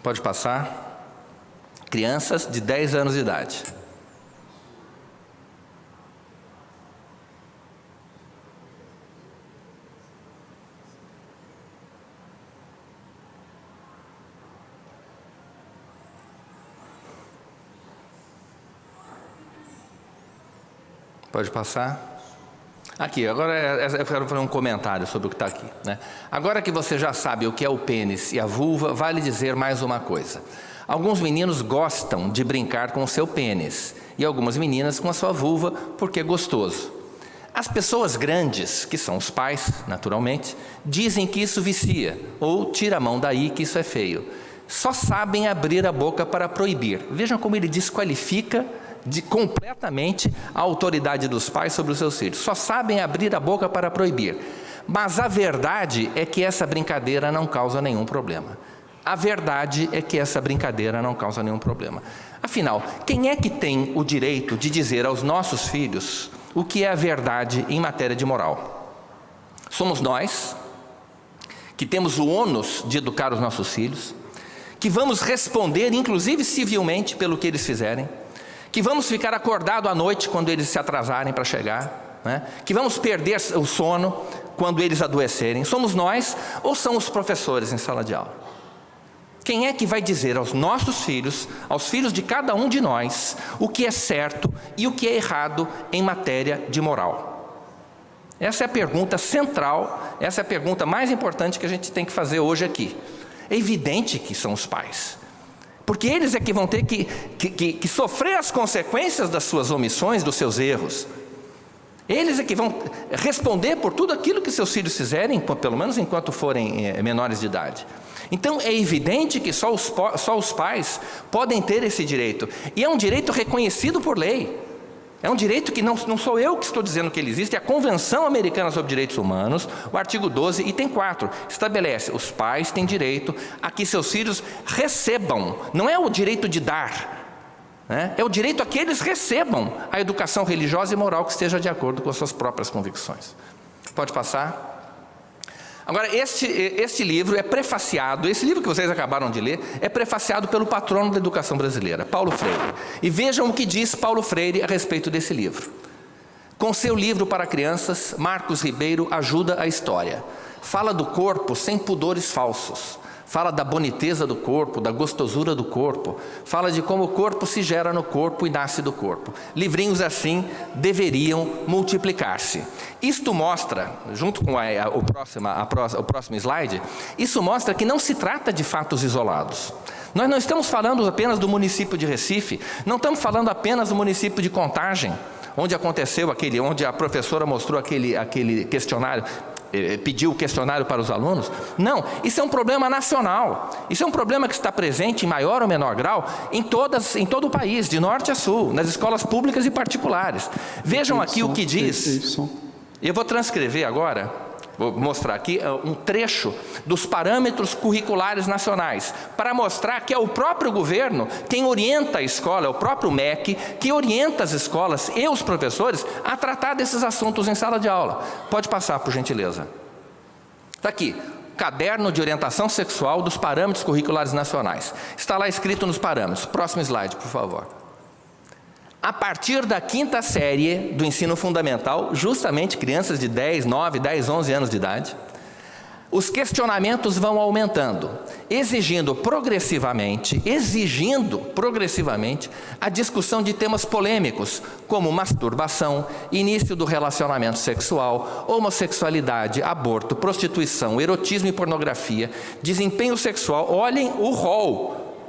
Speaker 9: Pode passar? Crianças de 10 anos de idade. Pode passar? Aqui, agora eu quero fazer um comentário sobre o que está aqui, né? Agora que você já sabe o que é o pênis e a vulva, vale dizer mais uma coisa. Alguns meninos gostam de brincar com o seu pênis e algumas meninas com a sua vulva porque é gostoso. As pessoas grandes, que são os pais, naturalmente, dizem que isso vicia ou tira a mão daí que isso é feio. Só sabem abrir a boca para proibir. Vejam como ele desqualifica completamente a autoridade dos pais sobre os seus filhos. Só sabem abrir a boca para proibir. Mas a verdade é que essa brincadeira não causa nenhum problema. A verdade é que essa brincadeira não causa nenhum problema. Afinal, quem é que tem o direito de dizer aos nossos filhos o que é a verdade em matéria de moral? Somos nós, que temos o ônus de educar os nossos filhos, que vamos responder, inclusive civilmente, pelo que eles fizerem, que vamos ficar acordado à noite quando eles se atrasarem para chegar, né? Que vamos perder o sono quando eles adoecerem. Somos nós ou são os professores em sala de aula? Quem é que vai dizer aos nossos filhos, aos filhos de cada um de nós, o que é certo e o que é errado em matéria de moral? Essa é a pergunta central, essa é a pergunta mais importante que a gente tem que fazer hoje aqui. É evidente que são os pais, porque eles é que vão ter que sofrer as consequências das suas omissões, dos seus erros. Eles é que vão responder por tudo aquilo que seus filhos fizerem, pelo menos enquanto forem menores de idade. Então é evidente que só os pais podem ter esse direito. E é um direito reconhecido por lei. É um direito que não sou eu que estou dizendo que ele existe, é a Convenção Americana sobre Direitos Humanos, o artigo 12, item 4, estabelece: os pais têm direito a que seus filhos recebam, não é o direito de dar, né? É o direito a que eles recebam a educação religiosa e moral que esteja de acordo com as suas próprias convicções. Pode passar? Agora, este livro é prefaciado, esse livro que vocês acabaram de ler, é prefaciado pelo patrono da educação brasileira, Paulo Freire. E vejam o que diz Paulo Freire a respeito desse livro. Com seu livro para crianças, Marcos Ribeiro ajuda a história. Fala do corpo sem pudores falsos. Fala da boniteza do corpo, da gostosura do corpo. Fala de como o corpo se gera no corpo e nasce do corpo. Livrinhos assim deveriam multiplicar-se. Isto mostra, junto com o próximo slide, isso mostra que não se trata de fatos isolados. Nós não estamos falando apenas do município de Recife, não estamos falando apenas do município de Contagem, onde aconteceu onde a professora mostrou aquele questionário, pediu o questionário para os alunos. Não, isso é um problema nacional. Isso é um problema que está presente em maior ou menor grau em todo o país, de norte a sul, nas escolas públicas e particulares. Vejam aqui o que diz. Eu vou transcrever agora, vou mostrar aqui um trecho dos parâmetros curriculares nacionais, para mostrar que é o próprio governo quem orienta a escola, é o próprio MEC, que orienta as escolas e os professores a tratar desses assuntos em sala de aula. Pode passar, por gentileza. Está aqui, Caderno de Orientação Sexual dos Parâmetros Curriculares Nacionais. Está lá escrito nos parâmetros. Próximo slide, por favor. A partir da 5ª série do ensino fundamental, justamente crianças de 10, 9, 10, 11 anos de idade, os questionamentos vão aumentando, exigindo progressivamente a discussão de temas polêmicos, como masturbação, início do relacionamento sexual, homossexualidade, aborto, prostituição, erotismo e pornografia, desempenho sexual. Olhem o rol,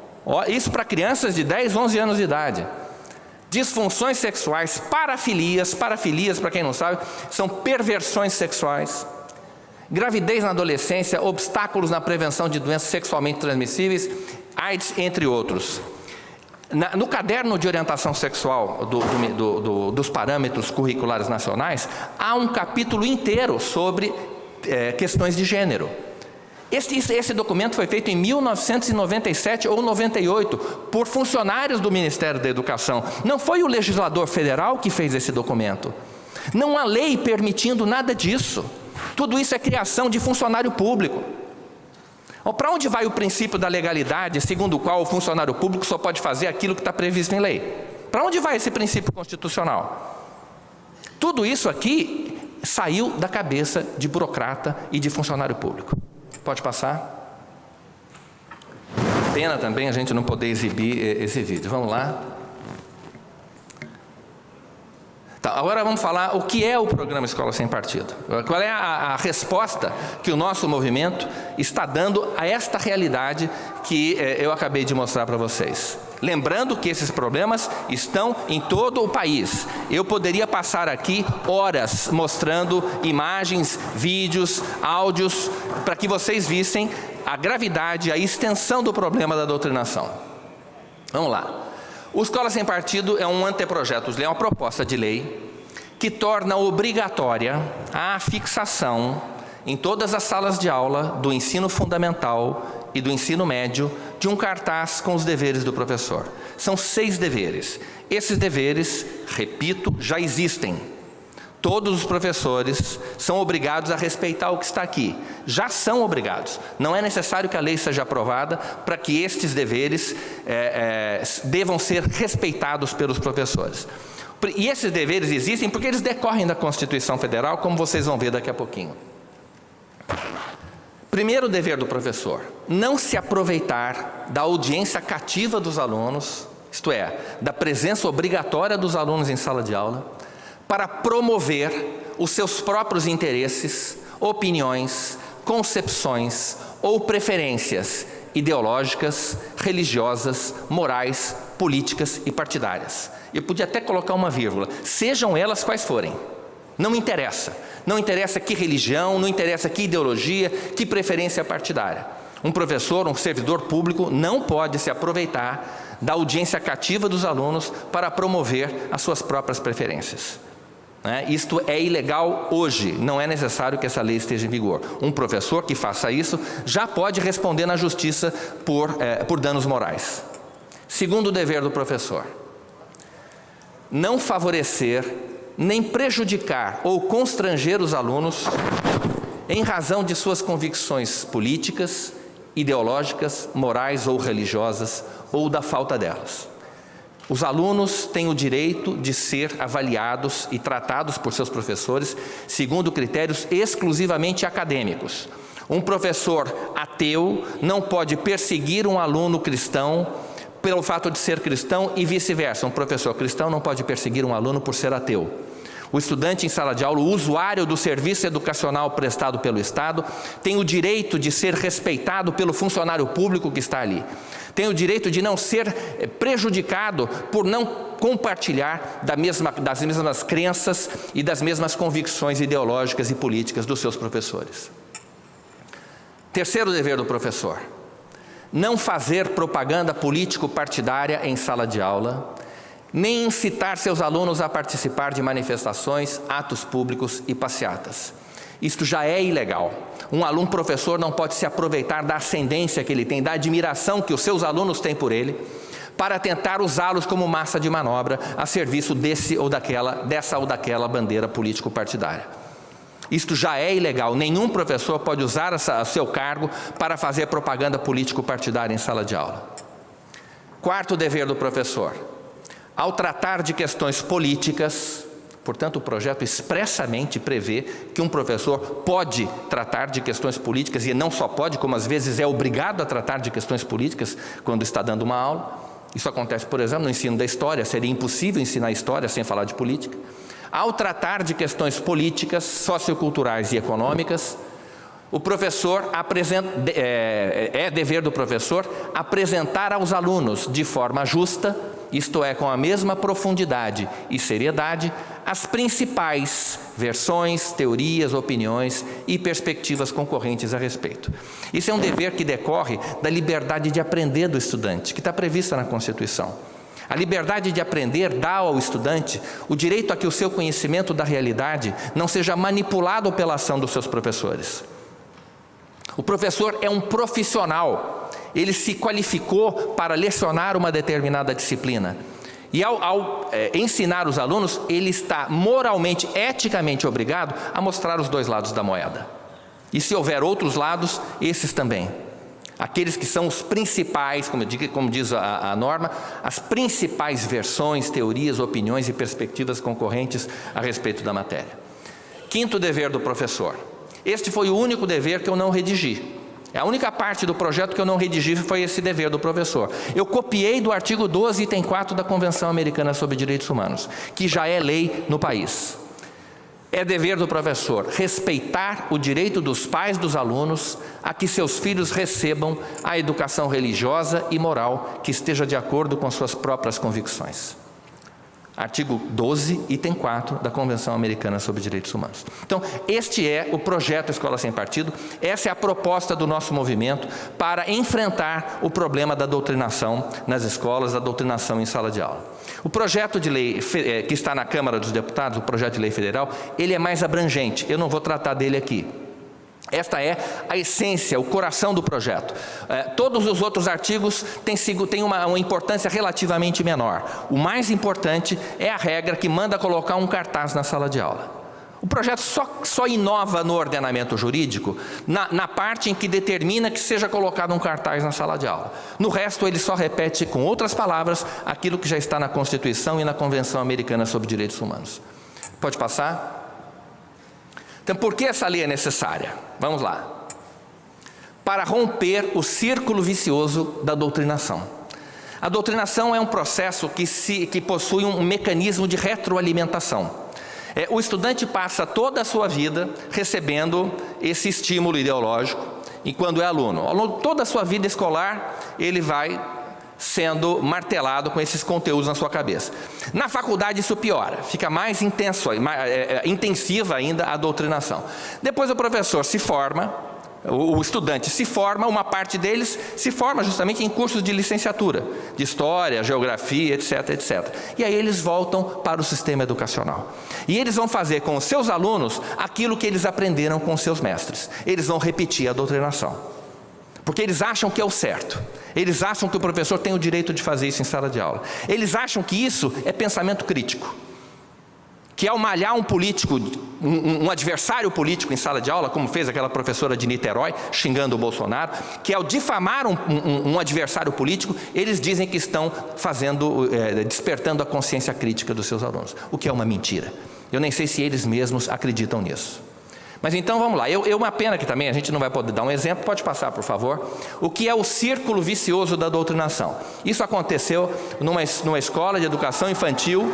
Speaker 9: isso para crianças de 10, 11 anos de idade. Disfunções sexuais, parafilias, para quem não sabe, são perversões sexuais. Gravidez na adolescência, obstáculos na prevenção de doenças sexualmente transmissíveis, AIDS, entre outros. No caderno de orientação sexual dos parâmetros curriculares nacionais, há um capítulo inteiro sobre questões de gênero. Esse documento foi feito em 1997 ou 98 por funcionários do Ministério da Educação. Não foi o legislador federal que fez esse documento. Não há lei permitindo nada disso. Tudo isso é criação de funcionário público. Para onde vai o princípio da legalidade, segundo o qual o funcionário público só pode fazer aquilo que está previsto em lei? Para onde vai esse princípio constitucional? Tudo isso aqui saiu da cabeça de burocrata e de funcionário público. Pode passar? Pena também a gente não poder exibir esse vídeo. Vamos lá. Tá, agora vamos falar o que é o programa Escola Sem Partido. Qual é a resposta que o nosso movimento está dando a esta realidade que eu acabei de mostrar para vocês. Lembrando que esses problemas estão em todo o país. Eu poderia passar aqui horas mostrando imagens, vídeos, áudios, para que vocês vissem a gravidade, a extensão do problema da doutrinação. Vamos lá. O Escola Sem Partido é um anteprojeto de lei, é uma proposta de lei que torna obrigatória a fixação em todas as salas de aula do ensino fundamental e do ensino médio de um cartaz com os deveres do professor. São 6 deveres. Esses deveres, repito, já existem. Todos os professores são obrigados a respeitar o que está aqui. Já são obrigados. Não é necessário que a lei seja aprovada para que estes deveres devam ser respeitados pelos professores. E esses deveres existem porque eles decorrem da Constituição Federal, como vocês vão ver daqui a pouquinho. Primeiro dever do professor: não se aproveitar da audiência cativa dos alunos, isto é, da presença obrigatória dos alunos em sala de aula, para promover os seus próprios interesses, opiniões, concepções ou preferências ideológicas, religiosas, morais, políticas e partidárias. Eu podia até colocar uma vírgula, sejam elas quais forem. Não interessa. Não interessa que religião, não interessa que ideologia, que preferência partidária. Um professor, um servidor público não pode se aproveitar da audiência cativa dos alunos para promover as suas próprias preferências. Isto é ilegal hoje, não é necessário que essa lei esteja em vigor. Um professor que faça isso já pode responder na justiça por danos morais. Segundo dever do professor: não favorecer, nem prejudicar ou constranger os alunos em razão de suas convicções políticas, ideológicas, morais ou religiosas, ou da falta delas. Os alunos têm o direito de ser avaliados e tratados por seus professores segundo critérios exclusivamente acadêmicos. Um professor ateu não pode perseguir um aluno cristão pelo fato de ser cristão e vice-versa. Um professor cristão não pode perseguir um aluno por ser ateu. O estudante em sala de aula, o usuário do serviço educacional prestado pelo Estado, tem o direito de ser respeitado pelo funcionário público que está ali. Tem o direito de não ser prejudicado por não compartilhar das mesmas crenças e das mesmas convicções ideológicas e políticas dos seus professores. Terceiro dever do professor: não fazer propaganda político-partidária em sala de aula, nem incitar seus alunos a participar de manifestações, atos públicos e passeatas. Isto já é ilegal. Um professor não pode se aproveitar da ascendência que ele tem, da admiração que os seus alunos têm por ele, para tentar usá-los como massa de manobra a serviço dessa ou daquela bandeira político-partidária. Isto já é ilegal. Nenhum professor pode usar seu cargo para fazer propaganda político-partidária em sala de aula. Quarto dever do professor: ao tratar de questões políticas, portanto, o projeto expressamente prevê que um professor pode tratar de questões políticas, e não só pode, como às vezes é obrigado a tratar de questões políticas quando está dando uma aula. Isso acontece, por exemplo, no ensino da história. Seria impossível ensinar história sem falar de política. Ao tratar de questões políticas, socioculturais e econômicas, o professor é dever do professor apresentar aos alunos de forma justa, isto é, com a mesma profundidade e seriedade, as principais versões, teorias, opiniões e perspectivas concorrentes a respeito. Isso é um dever que decorre da liberdade de aprender do estudante, que está prevista na Constituição. A liberdade de aprender dá ao estudante o direito a que o seu conhecimento da realidade não seja manipulado pela ação dos seus professores. O professor é um profissional, ele se qualificou para lecionar uma determinada disciplina. E ao ensinar os alunos, ele está moralmente, eticamente obrigado a mostrar os dois lados da moeda. E se houver outros lados, esses também. Aqueles que são os principais, como diz a norma, as principais versões, teorias, opiniões e perspectivas concorrentes a respeito da matéria. Quinto dever do professor. Este foi o único dever que eu não redigi. A única parte do projeto que eu não redigi foi esse dever do professor. Eu copiei do artigo 12, item 4 da Convenção Americana sobre Direitos Humanos, que já é lei no país. É dever do professor respeitar o direito dos pais dos alunos a que seus filhos recebam a educação religiosa e moral que esteja de acordo com suas próprias convicções. Artigo 12, item 4 da Convenção Americana sobre Direitos Humanos. Então, este é o projeto Escola Sem Partido, essa é a proposta do nosso movimento para enfrentar o problema da doutrinação nas escolas, da doutrinação em sala de aula. O projeto de lei que está na Câmara dos Deputados, o projeto de lei federal, ele é mais abrangente, eu não vou tratar dele aqui. Esta é a essência, o coração do projeto. Todos os outros artigos têm uma importância relativamente menor. O mais importante é a regra que manda colocar um cartaz na sala de aula. O projeto só inova no ordenamento jurídico na parte em que determina que seja colocado um cartaz na sala de aula. No resto, ele só repete com outras palavras aquilo que já está na Constituição e na Convenção Americana sobre Direitos Humanos. Pode passar? Então, por que essa lei é necessária? Vamos lá. para romper o círculo vicioso da doutrinação. A doutrinação é um processo que possui um mecanismo de retroalimentação. O estudante passa toda a sua vida recebendo esse estímulo ideológico, e quando é aluno, ao longo de toda a sua vida escolar, ele vai sendo martelado com esses conteúdos na sua cabeça. Na faculdade isso piora, fica mais intensiva ainda a doutrinação. Depois o professor se forma, o estudante se forma, uma parte deles se forma justamente em cursos de licenciatura, de história, geografia, etc, etc. E aí eles voltam para o sistema educacional. E eles vão fazer com os seus alunos aquilo que eles aprenderam com os seus mestres. Eles vão repetir a doutrinação. Porque eles acham que é o certo. Eles acham que o professor tem o direito de fazer isso em sala de aula. Eles acham que isso é pensamento crítico. Que ao malhar um político, um adversário político em sala de aula, como fez aquela professora de Niterói, xingando o Bolsonaro, que ao difamar um adversário político, eles dizem que estão despertando a consciência crítica dos seus alunos, o que é uma mentira. Eu nem sei se eles mesmos acreditam nisso. Mas então vamos lá, uma pena que também a gente não vai poder dar um exemplo, pode passar por favor, o que é o círculo vicioso da doutrinação. Isso aconteceu numa escola de educação infantil.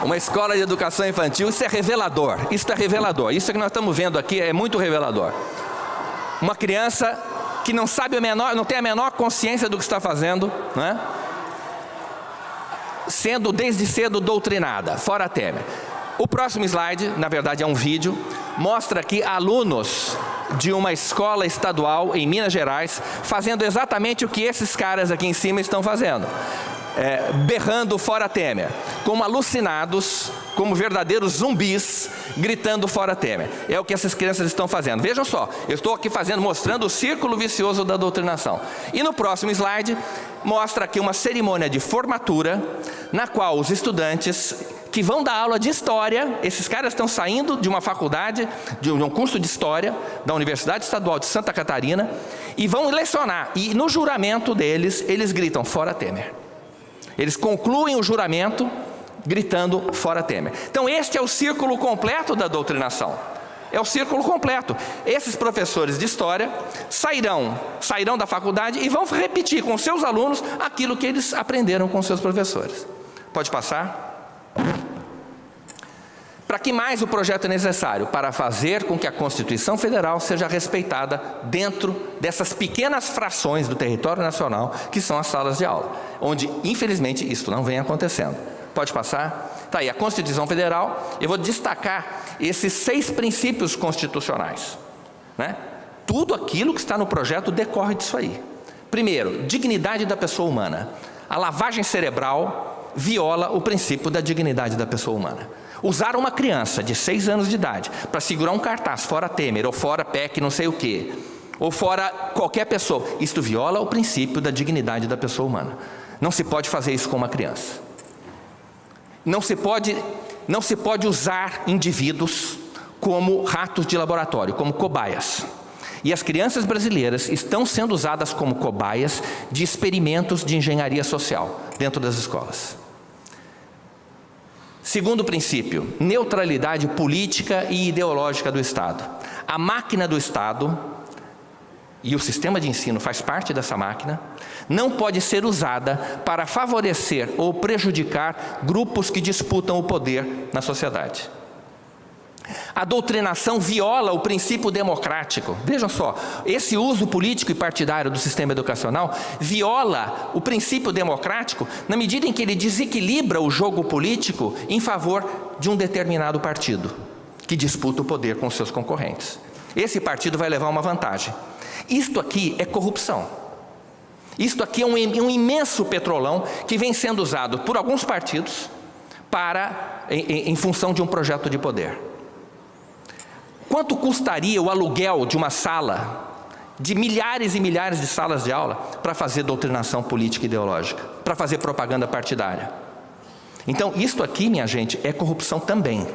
Speaker 9: Uma escola de educação infantil, isso é revelador, isso que nós estamos vendo aqui é muito revelador. Uma criança que não tem a menor consciência do que está fazendo, né? Sendo desde cedo doutrinada, fora Temer. O próximo slide, na verdade é um vídeo, mostra aqui alunos de uma escola estadual em Minas Gerais fazendo exatamente o que esses caras aqui em cima estão fazendo. Berrando fora Temer, como alucinados, como verdadeiros zumbis, gritando fora Temer. É o que essas crianças estão fazendo. Vejam só, eu estou aqui mostrando o círculo vicioso da doutrinação. E no próximo slide, mostra aqui uma cerimônia de formatura, na qual os estudantes que vão dar aula de história, esses caras estão saindo de uma faculdade, de um curso de história, da Universidade Estadual de Santa Catarina, e vão lecionar. E no juramento deles, eles gritam fora Temer. Eles concluem o juramento gritando fora Temer. Então este é o círculo completo da doutrinação. É o círculo completo. Esses professores de história sairão da faculdade e vão repetir com seus alunos aquilo que eles aprenderam com seus professores. Pode passar? Para que mais o projeto é necessário? Para fazer com que a Constituição Federal seja respeitada dentro dessas pequenas frações do território nacional que são as salas de aula, onde, infelizmente, isso não vem acontecendo. Pode passar? Está aí, a Constituição Federal. Eu vou destacar esses 6 princípios constitucionais, né? Tudo aquilo que está no projeto decorre disso aí. Primeiro, dignidade da pessoa humana. A lavagem cerebral viola o princípio da dignidade da pessoa humana. Usar uma criança de 6 anos de idade para segurar um cartaz fora Temer, ou fora PEC não sei o quê, ou fora qualquer pessoa, isto viola o princípio da dignidade da pessoa humana. Não se pode fazer isso com uma criança. Não se pode usar indivíduos como ratos de laboratório, como cobaias. E as crianças brasileiras estão sendo usadas como cobaias de experimentos de engenharia social dentro das escolas. Segundo princípio, neutralidade política e ideológica do Estado. A máquina do Estado, e o sistema de ensino faz parte dessa máquina, não pode ser usada para favorecer ou prejudicar grupos que disputam o poder na sociedade. A doutrinação viola o princípio democrático. Vejam só, esse uso político e partidário do sistema educacional viola o princípio democrático na medida em que ele desequilibra o jogo político em favor de um determinado partido que disputa o poder com seus concorrentes. Esse partido vai levar uma vantagem. Isto aqui é corrupção. Isto aqui é um imenso petrolão que vem sendo usado por alguns partidos em função de um projeto de poder. Quanto custaria o aluguel de uma sala, de milhares e milhares de salas de aula, para fazer doutrinação política e ideológica, para fazer propaganda partidária? Então, isto aqui, minha gente, é corrupção também.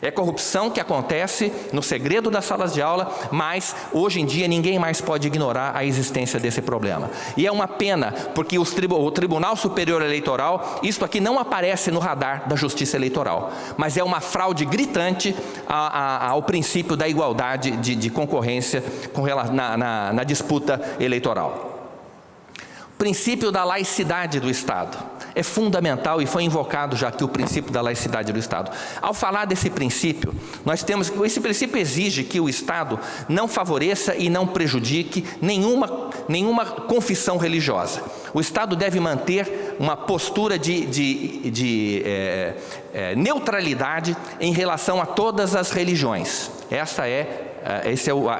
Speaker 9: É corrupção que acontece no segredo das salas de aula, mas hoje em dia ninguém mais pode ignorar a existência desse problema. E é uma pena, porque o Tribunal Superior Eleitoral, isto aqui não aparece no radar da Justiça Eleitoral, mas é uma fraude gritante ao princípio da igualdade de concorrência na disputa eleitoral. O princípio da laicidade do Estado. É fundamental e foi invocado já aqui o princípio da laicidade do Estado. Ao falar desse princípio, esse princípio exige que o Estado não favoreça e não prejudique nenhuma confissão religiosa. O Estado deve manter uma postura de neutralidade em relação a todas as religiões. Essa é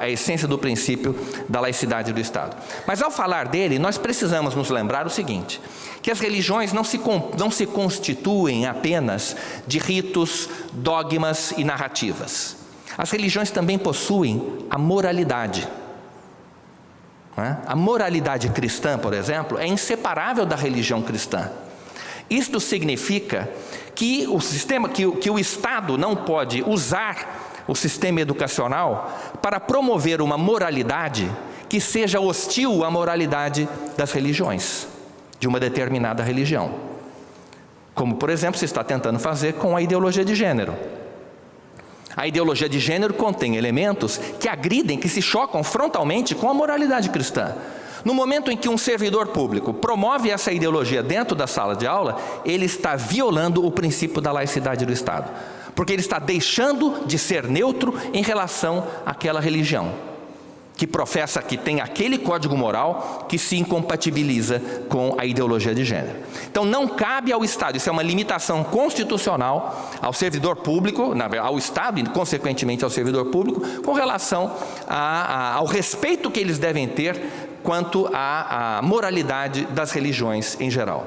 Speaker 9: a essência do princípio da laicidade do Estado. Mas ao falar dele, nós precisamos nos lembrar o seguinte, que as religiões não se constituem apenas de ritos, dogmas e narrativas. As religiões também possuem a moralidade. A moralidade cristã, por exemplo, é inseparável da religião cristã. Isto significa que o Estado não pode usar o sistema educacional para promover uma moralidade que seja hostil à moralidade das religiões, de uma determinada religião. Como, por exemplo, se está tentando fazer com a ideologia de gênero. A ideologia de gênero contém elementos que agridem, que se chocam frontalmente com a moralidade cristã. No momento em que um servidor público promove essa ideologia dentro da sala de aula, ele está violando o princípio da laicidade do Estado. Porque ele está deixando de ser neutro em relação àquela religião, que professa que tem aquele código moral que se incompatibiliza com a ideologia de gênero. Então não cabe ao Estado, isso é uma limitação constitucional ao servidor público, ao Estado e consequentemente ao servidor público, com relação ao respeito que eles devem ter quanto à moralidade das religiões em geral.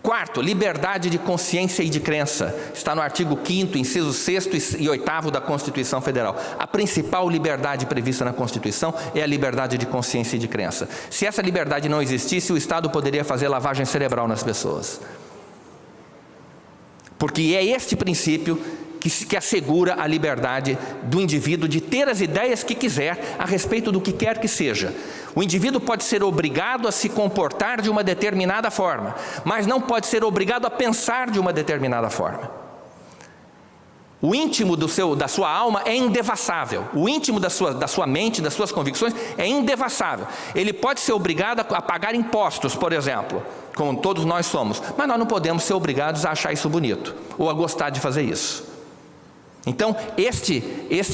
Speaker 9: Quarto, liberdade de consciência e de crença. Está no artigo 5º, inciso 6º e 8º da Constituição Federal. A principal liberdade prevista na Constituição é a liberdade de consciência e de crença. Se essa liberdade não existisse, o Estado poderia fazer lavagem cerebral nas pessoas. Porque é este princípio que assegura a liberdade do indivíduo de ter as ideias que quiser a respeito do que quer que seja. O indivíduo pode ser obrigado a se comportar de uma determinada forma, mas não pode ser obrigado a pensar de uma determinada forma. O íntimo da sua alma é indevassável. O íntimo da sua mente, das suas convicções, é indevassável. Ele pode ser obrigado a pagar impostos, por exemplo, como todos nós somos, mas nós não podemos ser obrigados a achar isso bonito ou a gostar de fazer isso. Então, este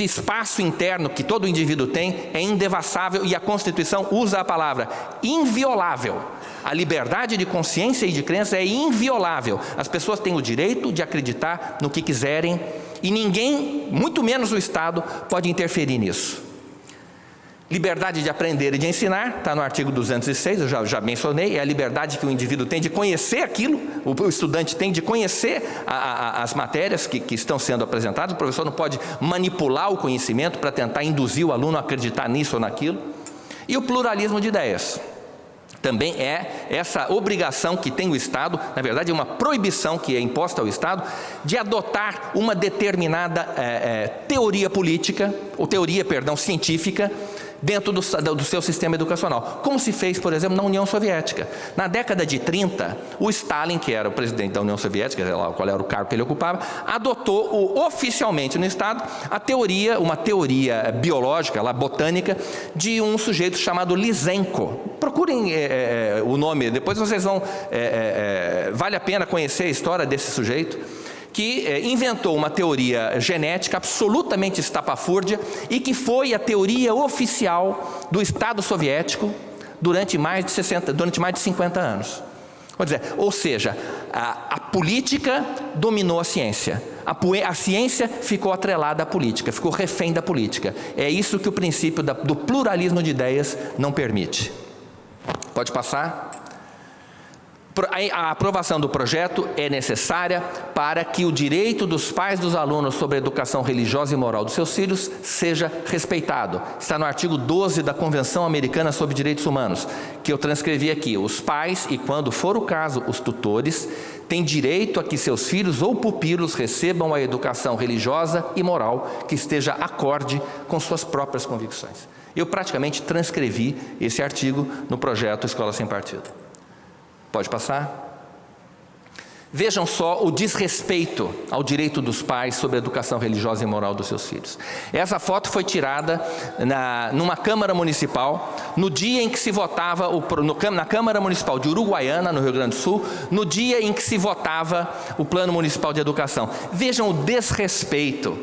Speaker 9: espaço interno que todo indivíduo tem é indevassável e a Constituição usa a palavra inviolável. A liberdade de consciência e de crença é inviolável. As pessoas têm o direito de acreditar no que quiserem e ninguém, muito menos o Estado, pode interferir nisso. Liberdade de aprender e de ensinar, está no artigo 206, eu já mencionei, é a liberdade que o indivíduo tem de conhecer aquilo, o estudante tem de conhecer as matérias que estão sendo apresentadas, o professor não pode manipular o conhecimento para tentar induzir o aluno a acreditar nisso ou naquilo. E o pluralismo de ideias. Também é essa obrigação que tem o Estado, na verdade é uma proibição que é imposta ao Estado, de adotar uma determinada teoria política, ou teoria, científica, dentro do seu sistema educacional, como se fez, por exemplo, na União Soviética. Na década de 30, o Stalin, que era o presidente da União Soviética, qual era o cargo que ele ocupava, adotou oficialmente no Estado uma teoria biológica, botânica, de um sujeito chamado Lysenko. Procurem o nome, depois vocês vão... vale a pena conhecer a história desse sujeito, que inventou uma teoria genética absolutamente estapafúrdia e que foi a teoria oficial do Estado soviético durante mais de 50 anos. Ou seja, a política dominou a ciência. A ciência ficou atrelada à política, ficou refém da política. É isso que o princípio do pluralismo de ideias não permite. Pode passar? A aprovação do projeto é necessária para que o direito dos pais dos alunos sobre a educação religiosa e moral dos seus filhos seja respeitado. Está no artigo 12 da Convenção Americana sobre Direitos Humanos, que eu transcrevi aqui. Os pais, e quando for o caso, os tutores, têm direito a que seus filhos ou pupilos recebam a educação religiosa e moral que esteja acorde com suas próprias convicções. Eu praticamente transcrevi esse artigo no projeto Escola Sem Partido. Pode passar? Vejam só o desrespeito ao direito dos pais sobre a educação religiosa e moral dos seus filhos. Essa foto foi tirada numa Câmara Municipal, no dia em que se votava, na Câmara Municipal de Uruguaiana, no Rio Grande do Sul, no dia em que se votava o Plano Municipal de Educação. Vejam o desrespeito,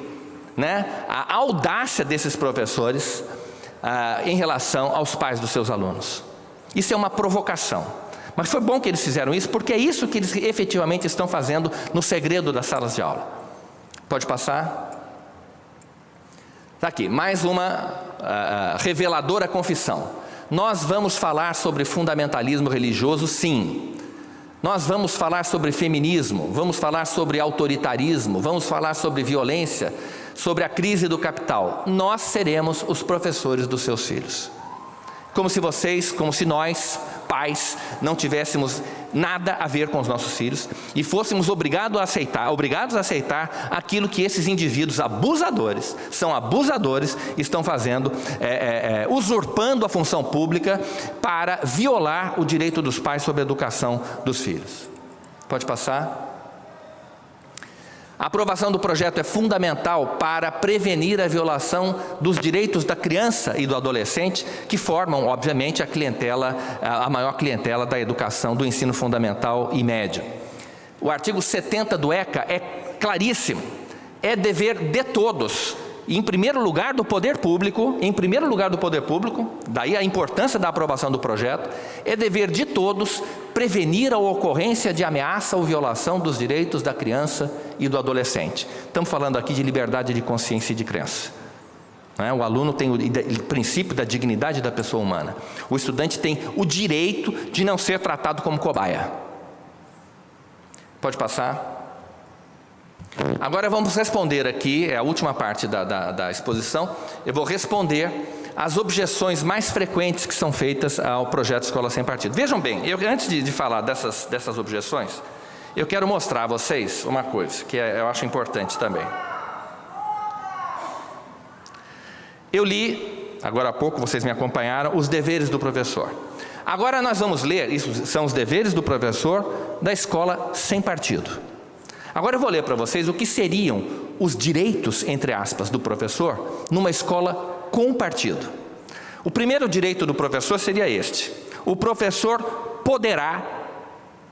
Speaker 9: né? A audácia desses professores em relação aos pais dos seus alunos. Isso é uma provocação. Mas foi bom que eles fizeram isso, porque é isso que eles efetivamente estão fazendo no segredo das salas de aula. Pode passar? Está aqui, mais uma reveladora confissão. Nós vamos falar sobre fundamentalismo religioso, sim. Nós vamos falar sobre feminismo, vamos falar sobre autoritarismo, vamos falar sobre violência, sobre a crise do capital. Nós seremos os professores dos seus filhos. Como se nós, pais, não tivéssemos nada a ver com os nossos filhos e fôssemos obrigados a aceitar aquilo que esses indivíduos abusadores, estão fazendo, usurpando a função pública para violar o direito dos pais sobre a educação dos filhos. Pode passar? A aprovação do projeto é fundamental para prevenir a violação dos direitos da criança e do adolescente, que formam, obviamente, a maior clientela da educação do ensino fundamental e médio. O artigo 70 do ECA é claríssimo, é dever de todos, em primeiro lugar do poder público, daí a importância da aprovação do projeto, é dever de todos prevenir a ocorrência de ameaça ou violação dos direitos da criança e do adolescente. Estamos falando aqui de liberdade de consciência e de crença. O aluno tem o princípio da dignidade da pessoa humana. O estudante tem o direito de não ser tratado como cobaia. Pode passar? Agora vamos responder aqui, é a última parte da exposição, eu vou responder as objeções mais frequentes que são feitas ao projeto Escola Sem Partido. Vejam bem, antes de falar dessas objeções, eu quero mostrar a vocês uma coisa que eu acho importante também. Eu li, agora há pouco vocês me acompanharam, os deveres do professor. Agora nós vamos ler, isso são os deveres do professor da Escola Sem Partido. Agora eu vou ler para vocês o que seriam os direitos, entre aspas, do professor numa escola com partido. O primeiro direito do professor seria este: o professor poderá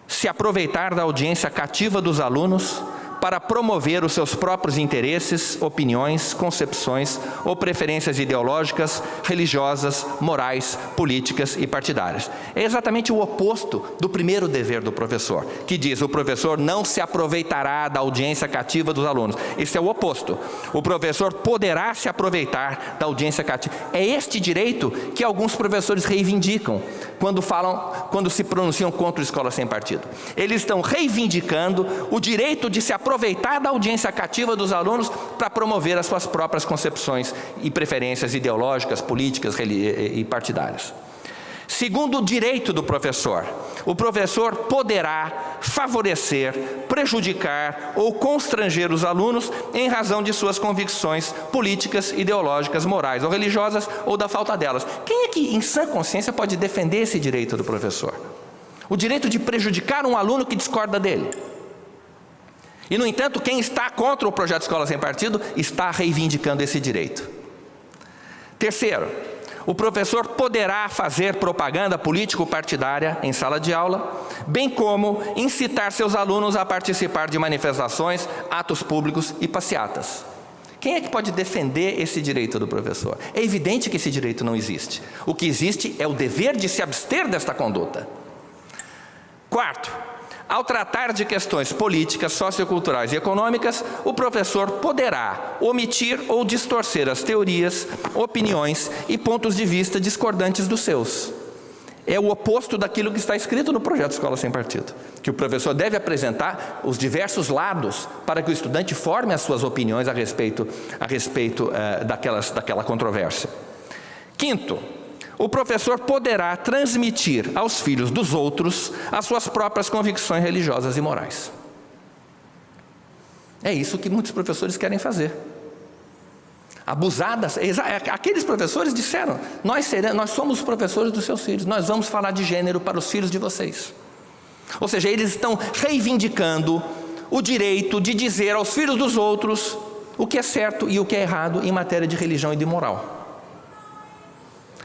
Speaker 9: se aproveitar da audiência cativa dos alunos para promover os seus próprios interesses, opiniões, concepções ou preferências ideológicas, religiosas, morais, políticas e partidárias. É exatamente o oposto do primeiro dever do professor, que diz: o professor não se aproveitará da audiência cativa dos alunos. Esse é o oposto. O professor poderá se aproveitar da audiência cativa. É este direito que alguns professores reivindicam quando se pronunciam contra a Escola Sem Partido. Eles estão reivindicando o direito de se aproveitar da audiência cativa dos alunos para promover as suas próprias concepções e preferências ideológicas, políticas e partidárias. Segundo o direito do professor, o professor poderá favorecer, prejudicar ou constranger os alunos em razão de suas convicções políticas, ideológicas, morais ou religiosas ou da falta delas. Quem é que, em sã consciência, pode defender esse direito do professor? O direito de prejudicar um aluno que discorda dele. E, no entanto, quem está contra o projeto Escola Sem Partido está reivindicando esse direito. Terceiro, o professor poderá fazer propaganda político-partidária em sala de aula, bem como incitar seus alunos a participar de manifestações, atos públicos e passeatas. Quem é que pode defender esse direito do professor? É evidente que esse direito não existe. O que existe é o dever de se abster desta conduta. Quarto, ao tratar de questões políticas, socioculturais e econômicas, o professor poderá omitir ou distorcer as teorias, opiniões e pontos de vista discordantes dos seus. é o oposto daquilo que está escrito no projeto Escola Sem Partido, que o professor deve apresentar os diversos lados para que o estudante forme as suas opiniões a respeito daquela controvérsia. Quinto, o professor poderá transmitir aos filhos dos outros as suas próprias convicções religiosas e morais. É isso que muitos professores querem fazer. Abusadas, aqueles professores disseram, nós somos os professores dos seus filhos, nós vamos falar de gênero para os filhos de vocês. Ou seja, eles estão reivindicando o direito de dizer aos filhos dos outros o que é certo e o que é errado em matéria de religião e de moral.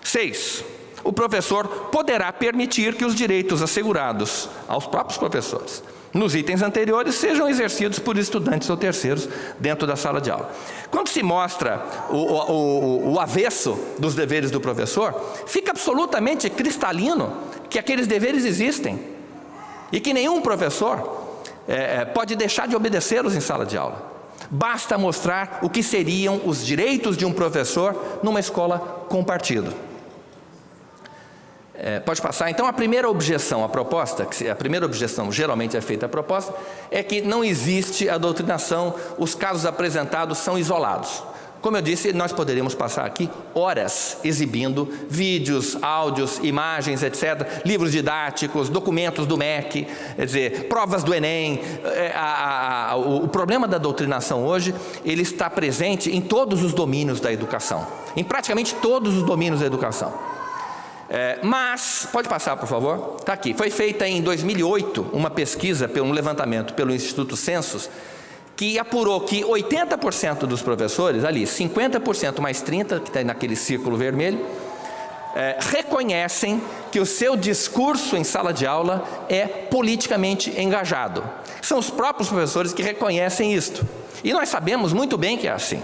Speaker 9: 6. O professor poderá permitir que os direitos assegurados aos próprios professores nos itens anteriores sejam exercidos por estudantes ou terceiros dentro da sala de aula. Quando se mostra o avesso dos deveres do professor, fica absolutamente cristalino que aqueles deveres existem e que nenhum professor pode deixar de obedecê-los em sala de aula. Basta mostrar o que seriam os direitos de um professor numa escola com partido. Pode passar. Então, a primeira objeção à proposta, a primeira objeção geralmente é feita à proposta, é que não existe a doutrinação, os casos apresentados são isolados. Como eu disse, nós poderíamos passar aqui horas exibindo vídeos, áudios, imagens, etc., livros didáticos, documentos do MEC, quer dizer, provas do Enem. O problema da doutrinação hoje, ele está presente em todos os domínios da educação, em praticamente todos os domínios da educação. Mas, pode passar, por favor, está aqui, foi feita em 2008 uma pesquisa, um levantamento pelo Instituto Census, que apurou que 80% dos professores, ali, 50% mais 30%, que está naquele círculo vermelho, reconhecem que o seu discurso em sala de aula é politicamente engajado. São os próprios professores que reconhecem isto. E nós sabemos muito bem que é assim.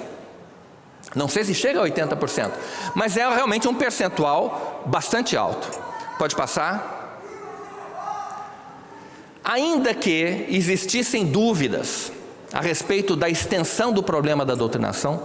Speaker 9: Não sei se chega a 80%, mas é realmente um percentual bastante alto. Pode passar? Ainda que existissem dúvidas a respeito da extensão do problema da doutrinação,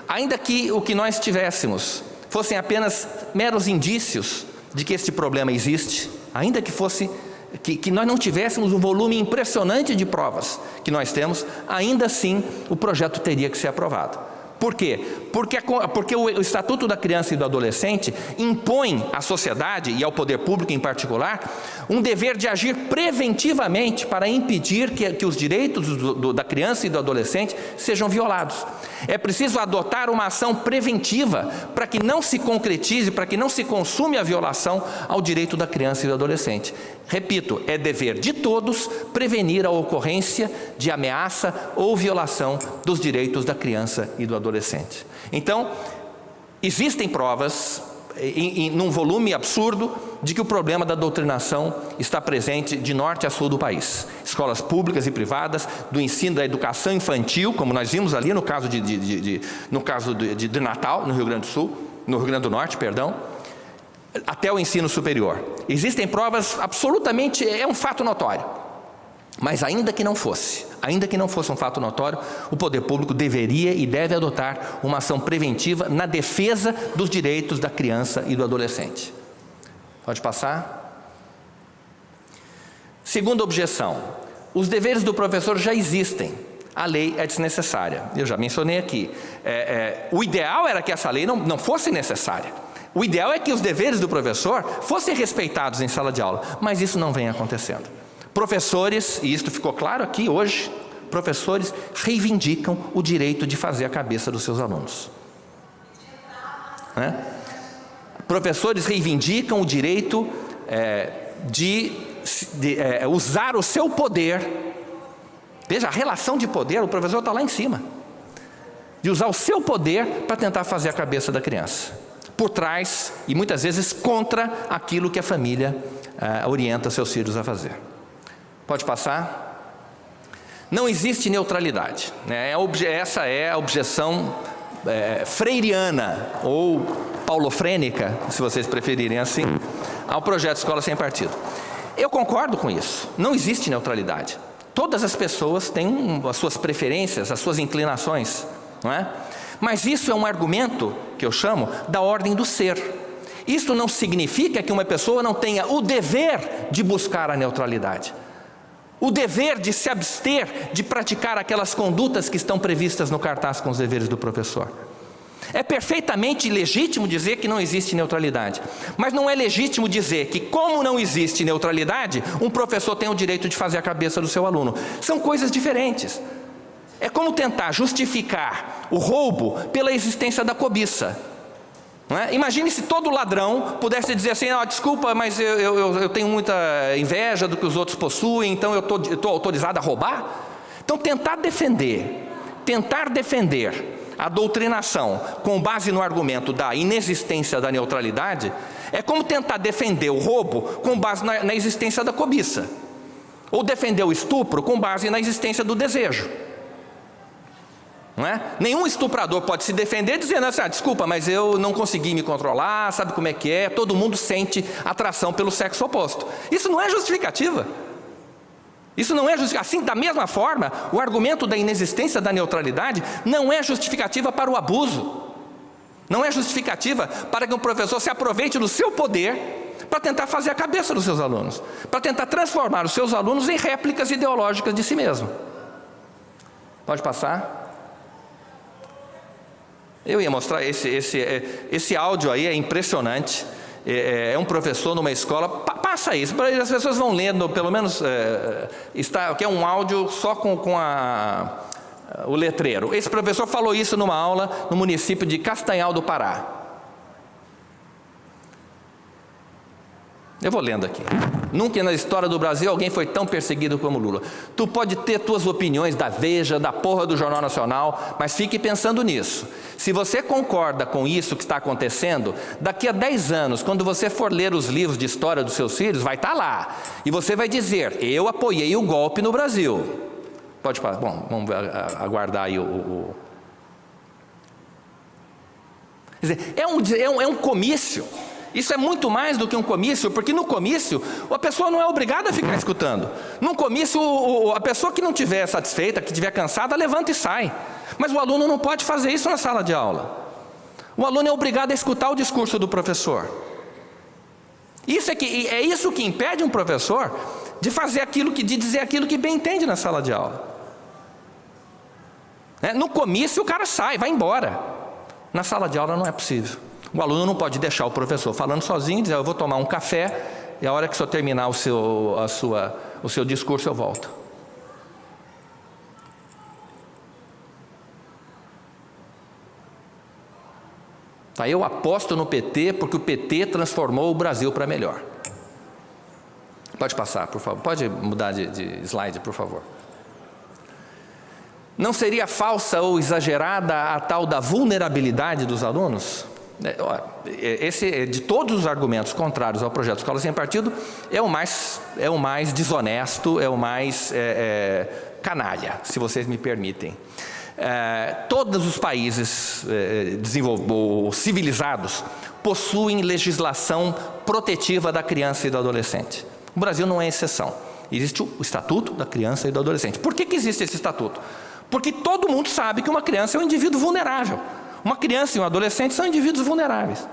Speaker 9: ainda que o que nós tivéssemos fossem apenas meros indícios de que este problema existe, ainda que nós não tivéssemos um volume impressionante de provas que nós temos, ainda assim o projeto teria que ser aprovado. Por quê? Porque o Estatuto da Criança e do Adolescente impõe à sociedade e ao poder público em particular um dever de agir preventivamente para impedir que os direitos da criança e do adolescente sejam violados. É preciso adotar uma ação preventiva para que não se concretize, para que não se consume a violação ao direito da criança e do adolescente. Repito, é dever de todos prevenir a ocorrência de ameaça ou violação dos direitos da criança e do adolescente. Então, existem provas, num volume absurdo, de que o problema da doutrinação está presente de norte a sul do país. Escolas públicas e privadas, do ensino da educação infantil, como nós vimos ali no caso de Natal, no Rio Grande do Sul, no Rio Grande do Norte, perdão, até o ensino superior. Existem provas absolutamente, é um fato notório. Mas ainda que não fosse um fato notório, o poder público deveria e deve adotar uma ação preventiva na defesa dos direitos da criança e do adolescente. Pode passar? Segunda objeção, os deveres do professor já existem. A lei é desnecessária. Eu já mencionei aqui. O ideal era que essa lei não fosse necessária. O ideal é que os deveres do professor fossem respeitados em sala de aula, mas isso não vem acontecendo. Professores, e isto ficou claro aqui hoje, professores reivindicam o direito de fazer a cabeça dos seus alunos. Professores reivindicam o direito de usar o seu poder. Veja, a relação de poder, o professor está lá em cima. De usar o seu poder para tentar fazer a cabeça da criança. Por trás e muitas vezes contra aquilo que a família orienta seus filhos a fazer. Pode passar? Não existe neutralidade. Essa é a objeção freiriana ou paulofrênica, se vocês preferirem assim, ao projeto Escola Sem Partido. Eu concordo com isso. Não existe neutralidade. Todas as pessoas têm as suas preferências, as suas inclinações, não é? Mas isso é um argumento, que eu chamo, da ordem do ser. Isso não significa que uma pessoa não tenha o dever de buscar a neutralidade, o dever de se abster de praticar aquelas condutas que estão previstas no cartaz com os deveres do professor. É perfeitamente legítimo dizer que não existe neutralidade, mas não é legítimo dizer que, como não existe neutralidade, um professor tem o direito de fazer a cabeça do seu aluno. São coisas diferentes. É como tentar justificar o roubo pela existência da cobiça. Não é? Imagine se todo ladrão pudesse dizer assim: "Não, desculpa, mas eu tenho muita inveja do que os outros possuem, então eu estou autorizado a roubar". Então tentar defender a doutrinação com base no argumento da inexistência da neutralidade é como tentar defender o roubo com base na existência da cobiça, ou defender o estupro com base na existência do desejo. Não é? Nenhum estuprador pode se defender dizendo assim: desculpa, mas eu não consegui me controlar, sabe como é que é, todo mundo sente atração pelo sexo oposto. Isso não é justificativa. Isso não é justificativa. Assim, da mesma forma, o argumento da inexistência da neutralidade não é justificativa para o abuso. Não é justificativa para que um professor se aproveite do seu poder para tentar fazer a cabeça dos seus alunos, para tentar transformar os seus alunos em réplicas ideológicas de si mesmo. Pode passar? Eu ia mostrar esse áudio aí, é impressionante. É um professor numa escola, passa isso, as pessoas vão lendo, pelo menos que é um áudio só com o letreiro. Esse professor falou isso numa aula no município de Castanhal do Pará. Eu vou lendo aqui. Nunca na história do Brasil alguém foi tão perseguido como Lula. Tu pode ter tuas opiniões da Veja, da porra do Jornal Nacional, mas fique pensando nisso. Se você concorda com isso que está acontecendo, daqui a 10 anos, quando você for ler os livros de história dos seus filhos, vai estar lá. E você vai dizer: eu apoiei o golpe no Brasil. Pode parar. Bom, vamos aguardar aí Quer dizer, é um comício. Isso é muito mais do que um comício, porque no comício a pessoa não é obrigada a ficar escutando. Num comício, a pessoa que não estiver satisfeita, que estiver cansada, levanta e sai. Mas o aluno não pode fazer isso na sala de aula. O aluno é obrigado a escutar o discurso do professor. É isso que impede um professor de dizer aquilo que bem entende na sala de aula. No comício o cara sai, vai embora. Na sala de aula não é possível. O aluno não pode deixar o professor falando sozinho e dizer: eu vou tomar um café e a hora que o senhor terminar o seu discurso eu volto. Tá, eu aposto no PT porque o PT transformou o Brasil para melhor. Pode passar, por favor. Pode mudar de slide, por favor. Não seria falsa ou exagerada a tal da vulnerabilidade dos alunos? Esse, de todos os argumentos contrários ao projeto Escola Sem Partido, é o mais desonesto, é o mais canalha, se vocês me permitem. Todos os países civilizados possuem legislação protetiva da criança e do adolescente. O Brasil não é exceção. Existe o Estatuto da Criança e do Adolescente. Por que existe esse estatuto? Porque todo mundo sabe que uma criança é um indivíduo vulnerável. Uma criança e um adolescente são indivíduos vulneráveis.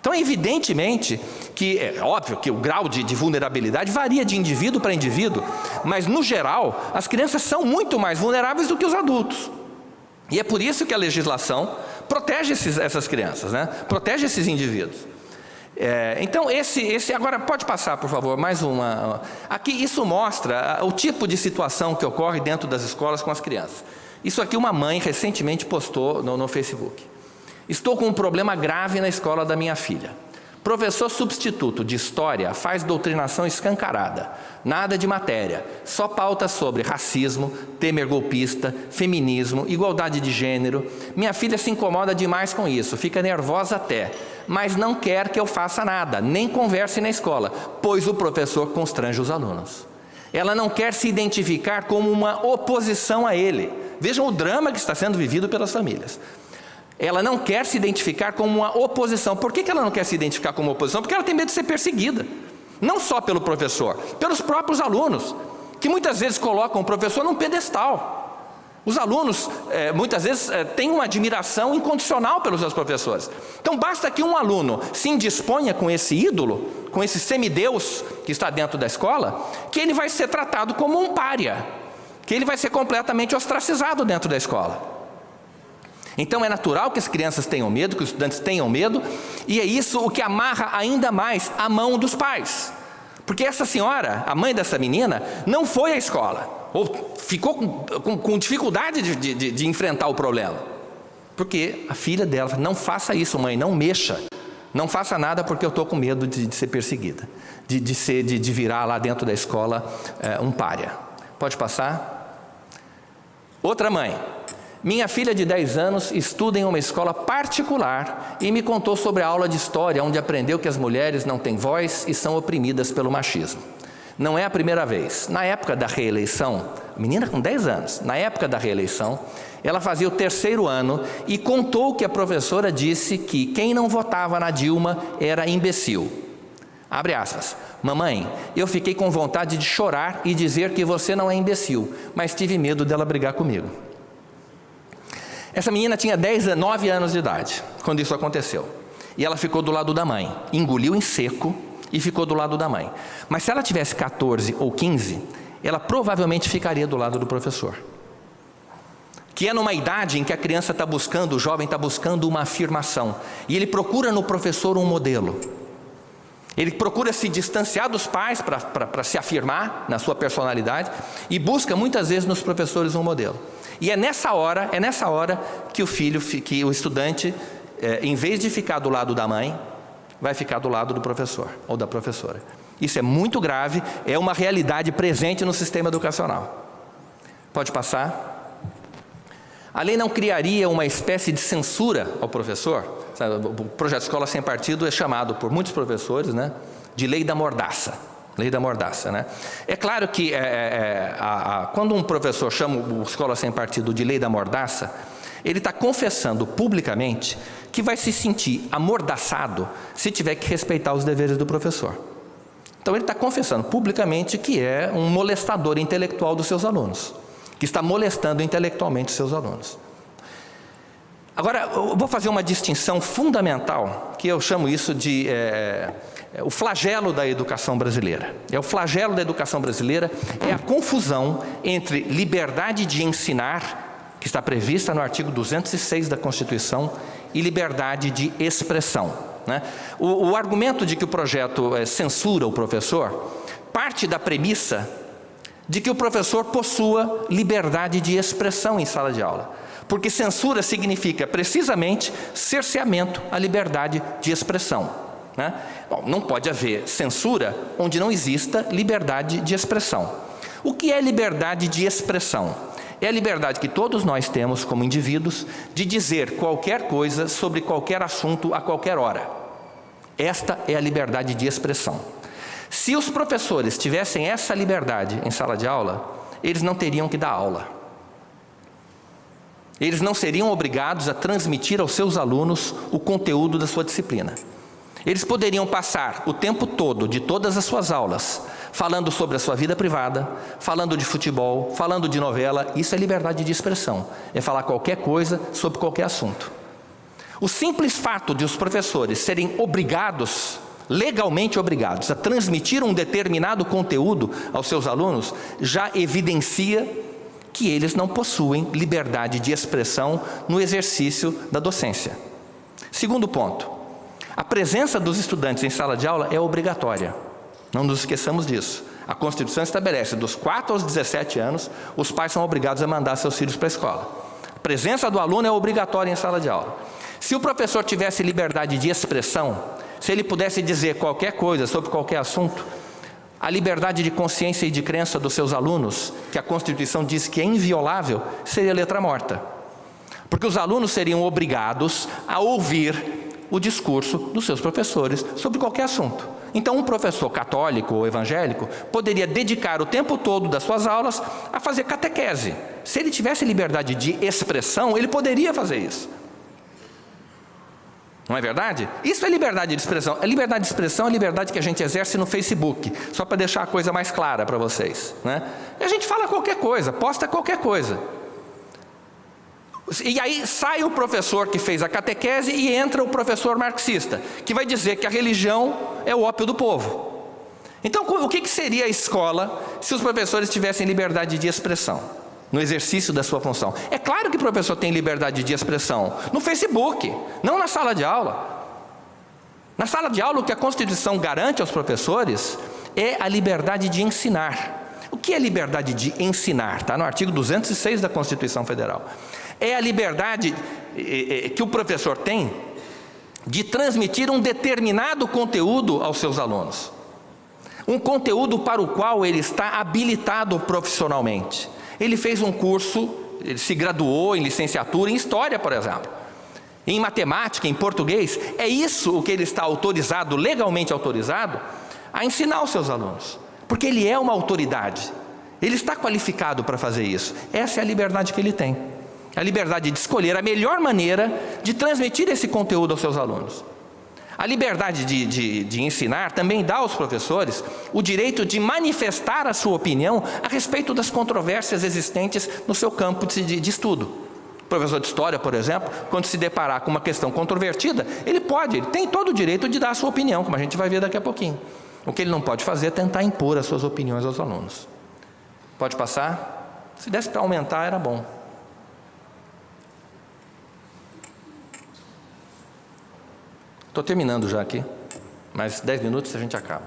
Speaker 9: Então, evidentemente, que é óbvio que o grau de vulnerabilidade varia de indivíduo para indivíduo, mas, no geral, as crianças são muito mais vulneráveis do que os adultos. E é por isso que a legislação protege essas crianças, né? Protege esses indivíduos. Então, agora pode passar, por favor, mais uma. Aqui isso mostra o tipo de situação que ocorre dentro das escolas com as crianças. Isso aqui uma mãe recentemente postou no Facebook. Estou com um problema grave na escola da minha filha. Professor substituto de história faz doutrinação escancarada. Nada de matéria, só pautas sobre racismo, Temer golpista, feminismo, igualdade de gênero. Minha filha se incomoda demais com isso, fica nervosa até, mas não quer que eu faça nada, nem converse na escola, pois o professor constrange os alunos. Ela não quer se identificar como uma oposição a ele. Vejam o drama que está sendo vivido pelas famílias. Ela não quer se identificar como uma oposição. Por que ela não quer se identificar como oposição? Porque ela tem medo de ser perseguida. Não só pelo professor, pelos próprios alunos, que muitas vezes colocam o professor num pedestal. Os alunos, muitas vezes, têm uma admiração incondicional pelos seus professores. Então, basta que um aluno se indisponha com esse ídolo, com esse semideus que está dentro da escola, que ele vai ser tratado como um pária, que ele vai ser completamente ostracizado dentro da escola. Então, é natural que as crianças tenham medo, que os estudantes tenham medo, e é isso o que amarra ainda mais a mão dos pais. Porque essa senhora, a mãe dessa menina, não foi à escola, ou ficou com dificuldade de enfrentar o problema. Porque a filha dela falou: não faça isso, mãe, não mexa. Não faça nada porque eu estou com medo de ser perseguida, de virar lá dentro da escola um pária. Pode passar? Outra mãe. Minha filha de 10 anos estuda em uma escola particular e me contou sobre a aula de história, onde aprendeu que as mulheres não têm voz e são oprimidas pelo machismo. Não é a primeira vez. Na época da reeleição, a menina com 10 anos, na época da reeleição, ela fazia o 3º ano e contou que a professora disse que quem não votava na Dilma era imbecil. Abre aspas. Mamãe, eu fiquei com vontade de chorar e dizer que você não é imbecil, mas tive medo dela brigar comigo. Essa menina tinha 9 anos de idade quando isso aconteceu. E ela ficou do lado da mãe, engoliu em seco e ficou do lado da mãe. Mas se ela tivesse 14 ou 15, ela provavelmente ficaria do lado do professor. Que é numa idade em que a criança está buscando, o jovem está buscando uma afirmação. E ele procura no professor um modelo. Ele procura se distanciar dos pais para se afirmar na sua personalidade e busca muitas vezes nos professores um modelo. E é nessa hora que o estudante, em vez de ficar do lado da mãe, vai ficar do lado do professor ou da professora. Isso é muito grave, é uma realidade presente no sistema educacional. Pode passar? A lei não criaria uma espécie de censura ao professor? O projeto Escola Sem Partido é chamado por muitos professores, né, de lei da mordaça. Lei da mordaça, né? É claro que quando um professor chama o Escola Sem Partido de lei da mordaça, ele está confessando publicamente que vai se sentir amordaçado se tiver que respeitar os deveres do professor. Então ele está confessando publicamente que é um molestador intelectual dos seus alunos, que está molestando intelectualmente os seus alunos. Agora, eu vou fazer uma distinção fundamental, que eu chamo isso de o flagelo da educação brasileira. O flagelo da educação brasileira é a confusão entre liberdade de ensinar, que está prevista no artigo 206 da Constituição, e liberdade de expressão, né? O argumento de que o projeto censura o professor parte da premissa de que o professor possua liberdade de expressão em sala de aula. Porque censura significa precisamente cerceamento à liberdade de expressão, né? Bom, não pode haver censura onde não exista liberdade de expressão. O que é liberdade de expressão? É a liberdade que todos nós temos como indivíduos de dizer qualquer coisa sobre qualquer assunto a qualquer hora. Esta é a liberdade de expressão. Se os professores tivessem essa liberdade em sala de aula, eles não teriam que dar aula. Eles não seriam obrigados a transmitir aos seus alunos o conteúdo da sua disciplina. Eles poderiam passar o tempo todo de todas as suas aulas falando sobre a sua vida privada, falando de futebol, falando de novela. Isso é liberdade de expressão, é falar qualquer coisa sobre qualquer assunto. O simples fato de os professores serem obrigados, legalmente obrigados, a transmitir um determinado conteúdo aos seus alunos, já evidencia que eles não possuem liberdade de expressão no exercício da docência. Segundo ponto, a presença dos estudantes em sala de aula é obrigatória. Não nos esqueçamos disso. A Constituição estabelece, dos 4 aos 17 anos, os pais são obrigados a mandar seus filhos para a escola. A presença do aluno é obrigatória em sala de aula. Se o professor tivesse liberdade de expressão, se ele pudesse dizer qualquer coisa sobre qualquer assunto, a liberdade de consciência e de crença dos seus alunos, que a Constituição diz que é inviolável, seria letra morta. Porque os alunos seriam obrigados a ouvir o discurso dos seus professores sobre qualquer assunto. Então, um professor católico ou evangélico poderia dedicar o tempo todo das suas aulas a fazer catequese. Se ele tivesse liberdade de expressão, ele poderia fazer isso. Não é verdade? Isso é liberdade de expressão. A liberdade de expressão é a liberdade que a gente exerce no Facebook, só para deixar a coisa mais clara para vocês, né? E a gente fala qualquer coisa, posta qualquer coisa. E aí sai o professor que fez a catequese e entra o professor marxista, que vai dizer que a religião é o ópio do povo. Então, o que seria a escola se os professores tivessem liberdade de expressão no exercício da sua função? É claro que o professor tem liberdade de expressão no Facebook, não na sala de aula. Na sala de aula, o que a Constituição garante aos professores é a liberdade de ensinar. O que é liberdade de ensinar? Está no artigo 206 da Constituição Federal. É a liberdade que o professor tem de transmitir um determinado conteúdo aos seus alunos. Um conteúdo para o qual ele está habilitado profissionalmente. Ele fez um curso, ele se graduou em licenciatura em História, por exemplo. Em matemática, em português. É isso o que ele está autorizado, legalmente autorizado, a ensinar aos seus alunos. Porque ele é uma autoridade. Ele está qualificado para fazer isso. Essa é a liberdade que ele tem. A liberdade de escolher a melhor maneira de transmitir esse conteúdo aos seus alunos. A liberdade de ensinar também dá aos professores o direito de manifestar a sua opinião a respeito das controvérsias existentes no seu campo de estudo. O professor de História, por exemplo, quando se deparar com uma questão controvertida, ele tem todo o direito de dar a sua opinião, como a gente vai ver daqui a pouquinho. O que ele não pode fazer é tentar impor as suas opiniões aos alunos. Pode passar? Se desse para aumentar, era bom. Estou terminando já aqui, mais 10 minutos a gente acaba.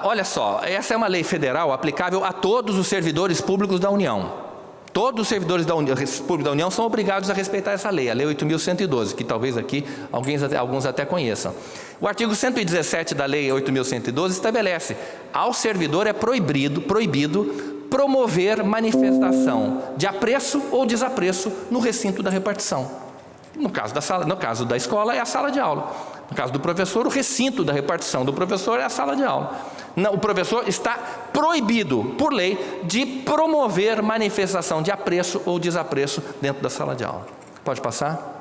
Speaker 9: Olha só, essa é uma lei federal aplicável a todos os servidores públicos da União. Todos os servidores públicos da União são obrigados a respeitar essa lei, a Lei 8.112, que talvez aqui alguns até conheçam. O artigo 117 da Lei 8.112 estabelece: ao servidor é proibido promover manifestação de apreço ou desapreço no recinto da repartição. No caso da escola, é a sala de aula. No caso do professor, o recinto da repartição do professor é a sala de aula. O professor está proibido, por lei, de promover manifestação de apreço ou desapreço dentro da sala de aula. Pode passar?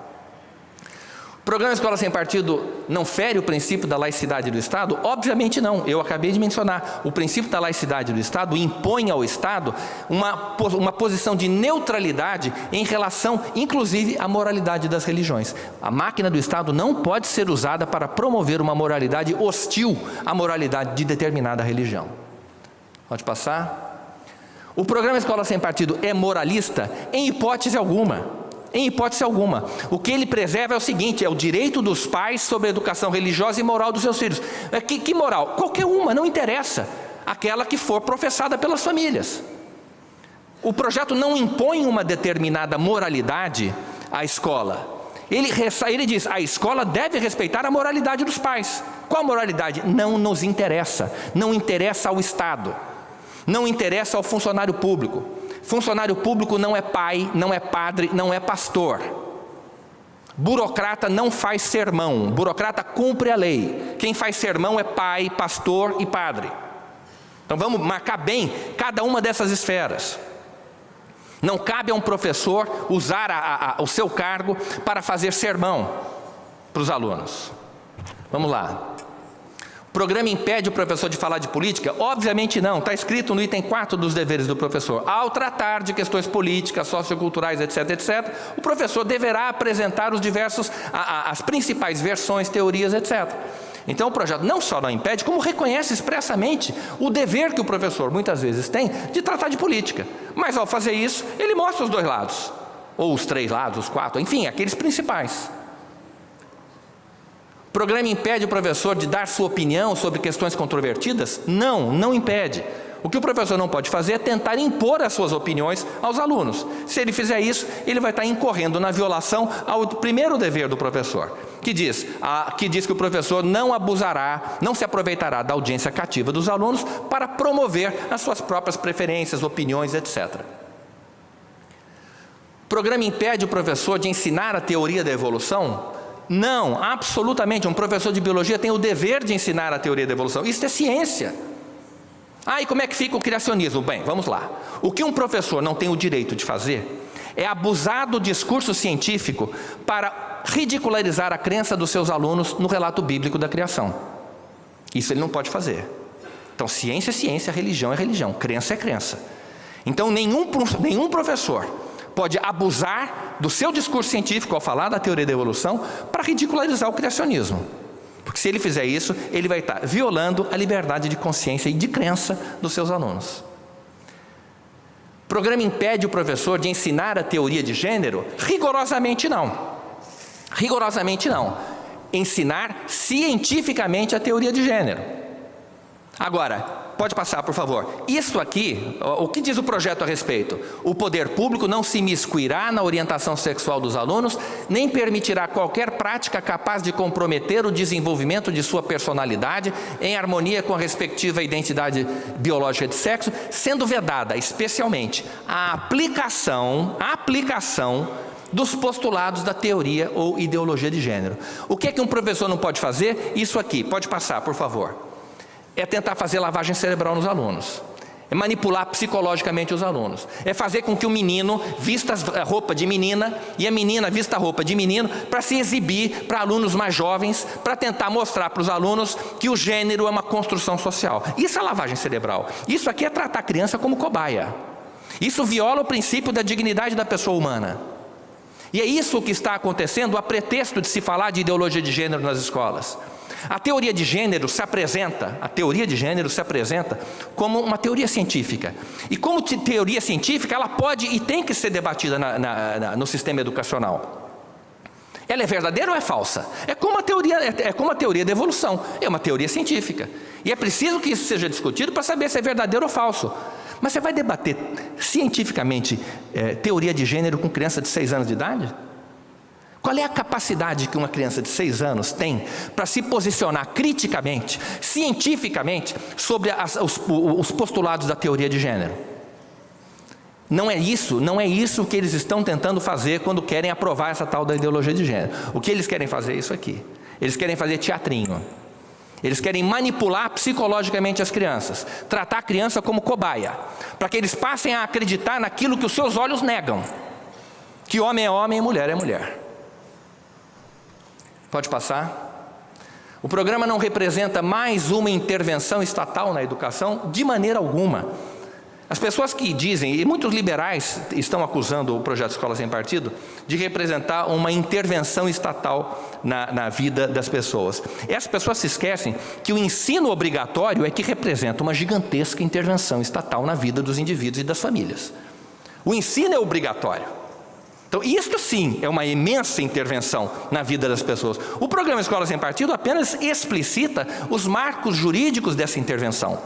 Speaker 9: O programa Escola Sem Partido não fere o princípio da laicidade do Estado? Obviamente não. Eu acabei de mencionar. O princípio da laicidade do Estado impõe ao Estado uma posição de neutralidade em relação, inclusive, à moralidade das religiões. A máquina do Estado não pode ser usada para promover uma moralidade hostil à moralidade de determinada religião. Pode passar? O programa Escola Sem Partido é moralista? Em hipótese alguma. Em hipótese alguma. O que ele preserva é o seguinte: é o direito dos pais sobre a educação religiosa e moral dos seus filhos. Que moral? Qualquer uma, não interessa. Aquela que for professada pelas famílias. O projeto não impõe uma determinada moralidade à escola. Ele diz: a escola deve respeitar a moralidade dos pais. Qual moralidade? Não nos interessa. Não interessa ao Estado. Não interessa ao funcionário público. Funcionário público não é pai, não é padre, não é pastor. Burocrata não faz sermão, burocrata cumpre a lei. Quem faz sermão é pai, pastor e padre. Então vamos marcar bem cada uma dessas esferas. Não cabe a um professor usar o seu cargo para fazer sermão para os alunos. Vamos lá. O programa impede o professor de falar de política? Obviamente não, está escrito no item 4 dos deveres do professor. Ao tratar de questões políticas, socioculturais, etc., etc., o professor deverá apresentar as principais versões, teorias, etc. Então o projeto não só não impede, como reconhece expressamente o dever que o professor muitas vezes tem de tratar de política. Mas ao fazer isso, ele mostra os dois lados, ou os 3 lados, os 4, enfim, aqueles principais. O programa impede o professor de dar sua opinião sobre questões controvertidas? Não, não impede. O que o professor não pode fazer é tentar impor as suas opiniões aos alunos. Se ele fizer isso, ele vai estar incorrendo na violação ao primeiro dever do professor, que diz que o professor não abusará, não se aproveitará da audiência cativa dos alunos para promover as suas próprias preferências, opiniões, etc. O programa impede o professor de ensinar a teoria da evolução? Não, absolutamente. Um professor de biologia tem o dever de ensinar a teoria da evolução. Isso é ciência. E como é que fica o criacionismo? Bem, vamos lá. O que um professor não tem o direito de fazer é abusar do discurso científico para ridicularizar a crença dos seus alunos no relato bíblico da criação. Isso ele não pode fazer. Então, ciência é ciência, religião é religião, crença é crença. Então, nenhum professor pode abusar do seu discurso científico ao falar da teoria da evolução para ridicularizar o criacionismo. Porque se ele fizer isso, ele vai estar violando a liberdade de consciência e de crença dos seus alunos. O programa impede o professor de ensinar a teoria de gênero? Rigorosamente não. Rigorosamente não. Ensinar cientificamente a teoria de gênero. Agora, pode passar, por favor. Isso aqui, o que diz o projeto a respeito? O poder público não se imiscuirá na orientação sexual dos alunos, nem permitirá qualquer prática capaz de comprometer o desenvolvimento de sua personalidade em harmonia com a respectiva identidade biológica de sexo, sendo vedada especialmente a aplicação dos postulados da teoria ou ideologia de gênero. O que é que um professor não pode fazer? Isso aqui, pode passar, por favor. É tentar fazer lavagem cerebral nos alunos, é manipular psicologicamente os alunos, é fazer com que o menino vista a roupa de menina e a menina vista a roupa de menino para se exibir para alunos mais jovens, para tentar mostrar para os alunos que o gênero é uma construção social. Isso é lavagem cerebral. Isso aqui é tratar a criança como cobaia. Isso viola o princípio da dignidade da pessoa humana. E é isso que está acontecendo a pretexto de se falar de ideologia de gênero nas escolas. A teoria de gênero se apresenta como uma teoria científica. E como teoria científica, ela pode e tem que ser debatida no sistema educacional. Ela é verdadeira ou é falsa? É como a teoria da evolução, é uma teoria científica. E é preciso que isso seja discutido para saber se é verdadeiro ou falso. Mas você vai debater cientificamente teoria de gênero com criança de 6 anos de idade? Qual é a capacidade que uma criança de 6 anos tem para se posicionar criticamente, cientificamente, sobre os postulados da teoria de gênero? Não é isso que eles estão tentando fazer quando querem aprovar essa tal da ideologia de gênero. O que eles querem fazer é isso aqui. Eles querem fazer teatrinho. Eles querem manipular psicologicamente as crianças, tratar a criança como cobaia, para que eles passem a acreditar naquilo que os seus olhos negam, que homem é homem e mulher é mulher. Pode passar. O programa não representa mais uma intervenção estatal na educação de maneira alguma. As pessoas que dizem, e muitos liberais estão acusando o projeto Escola Sem Partido de representar uma intervenção estatal na vida das pessoas. Essas pessoas se esquecem que o ensino obrigatório é que representa uma gigantesca intervenção estatal na vida dos indivíduos e das famílias. O ensino é obrigatório. Então, isto sim é uma imensa intervenção na vida das pessoas. O programa Escola Sem Partido apenas explicita os marcos jurídicos dessa intervenção,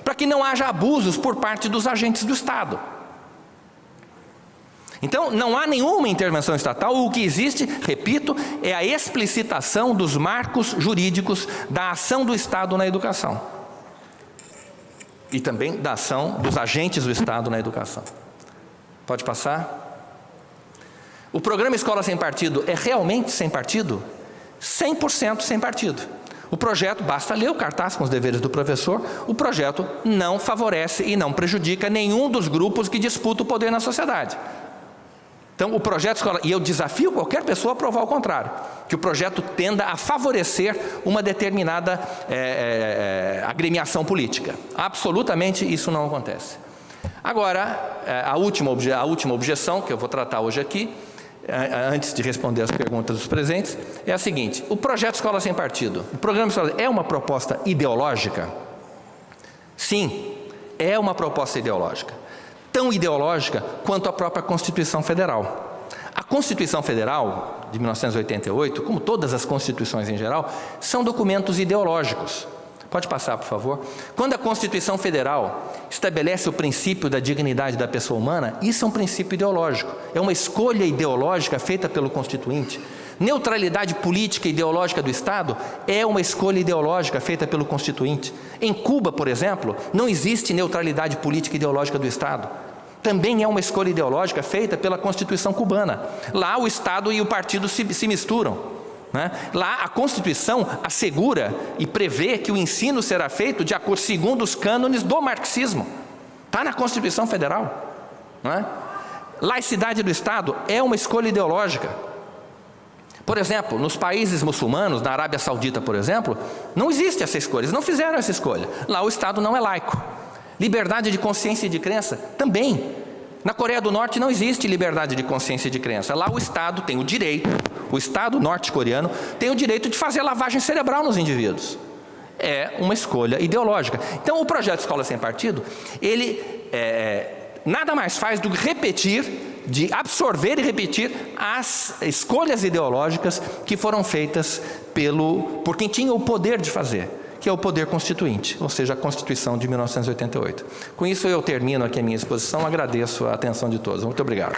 Speaker 9: para que não haja abusos por parte dos agentes do Estado. Então, não há nenhuma intervenção estatal, o que existe, repito, é a explicitação dos marcos jurídicos da ação do Estado na educação. E também da ação dos agentes do Estado na educação. Pode passar? O programa Escola Sem Partido é realmente sem partido? 100% sem partido. O projeto, basta ler o cartaz com os deveres do professor, o projeto não favorece e não prejudica nenhum dos grupos que disputam o poder na sociedade. Então, o projeto Escola... E eu desafio qualquer pessoa a provar o contrário, que o projeto tenda a favorecer uma determinada agremiação política. Absolutamente isso não acontece. Agora, a última objeção que eu vou tratar hoje aqui, antes de responder as perguntas dos presentes, é a seguinte: o projeto Escola Sem Partido, o programa Escola, é uma proposta ideológica? Sim, é uma proposta ideológica. Tão ideológica quanto a própria Constituição Federal. A Constituição Federal, de 1988, como todas as constituições em geral, são documentos ideológicos. Pode passar, por favor. Quando a Constituição Federal estabelece o princípio da dignidade da pessoa humana, isso é um princípio ideológico. É uma escolha ideológica feita pelo Constituinte. Neutralidade política e ideológica do Estado é uma escolha ideológica feita pelo Constituinte. Em Cuba, por exemplo, não existe neutralidade política e ideológica do Estado. Também é uma escolha ideológica feita pela Constituição cubana. Lá o Estado e o partido se misturam. Lá a Constituição assegura e prevê que o ensino será feito de acordo segundo os cânones do marxismo. Está na Constituição Federal. Laicidade do Estado é uma escolha ideológica. Por exemplo, nos países muçulmanos, na Arábia Saudita, por exemplo, não existe essa escolha, eles não fizeram essa escolha. Lá o Estado não é laico. Liberdade de consciência e de crença também. Na Coreia do Norte não existe liberdade de consciência e de crença. Lá o Estado tem o direito, o Estado norte-coreano tem o direito de fazer lavagem cerebral nos indivíduos. É uma escolha ideológica. Então o projeto Escola Sem Partido, ele nada mais faz do que repetir, de absorver e repetir as escolhas ideológicas que foram feitas por quem tinha o poder de fazer, que é o poder constituinte, ou seja, a Constituição de 1988. Com isso eu termino aqui a minha exposição, agradeço a atenção de todos. Muito obrigado.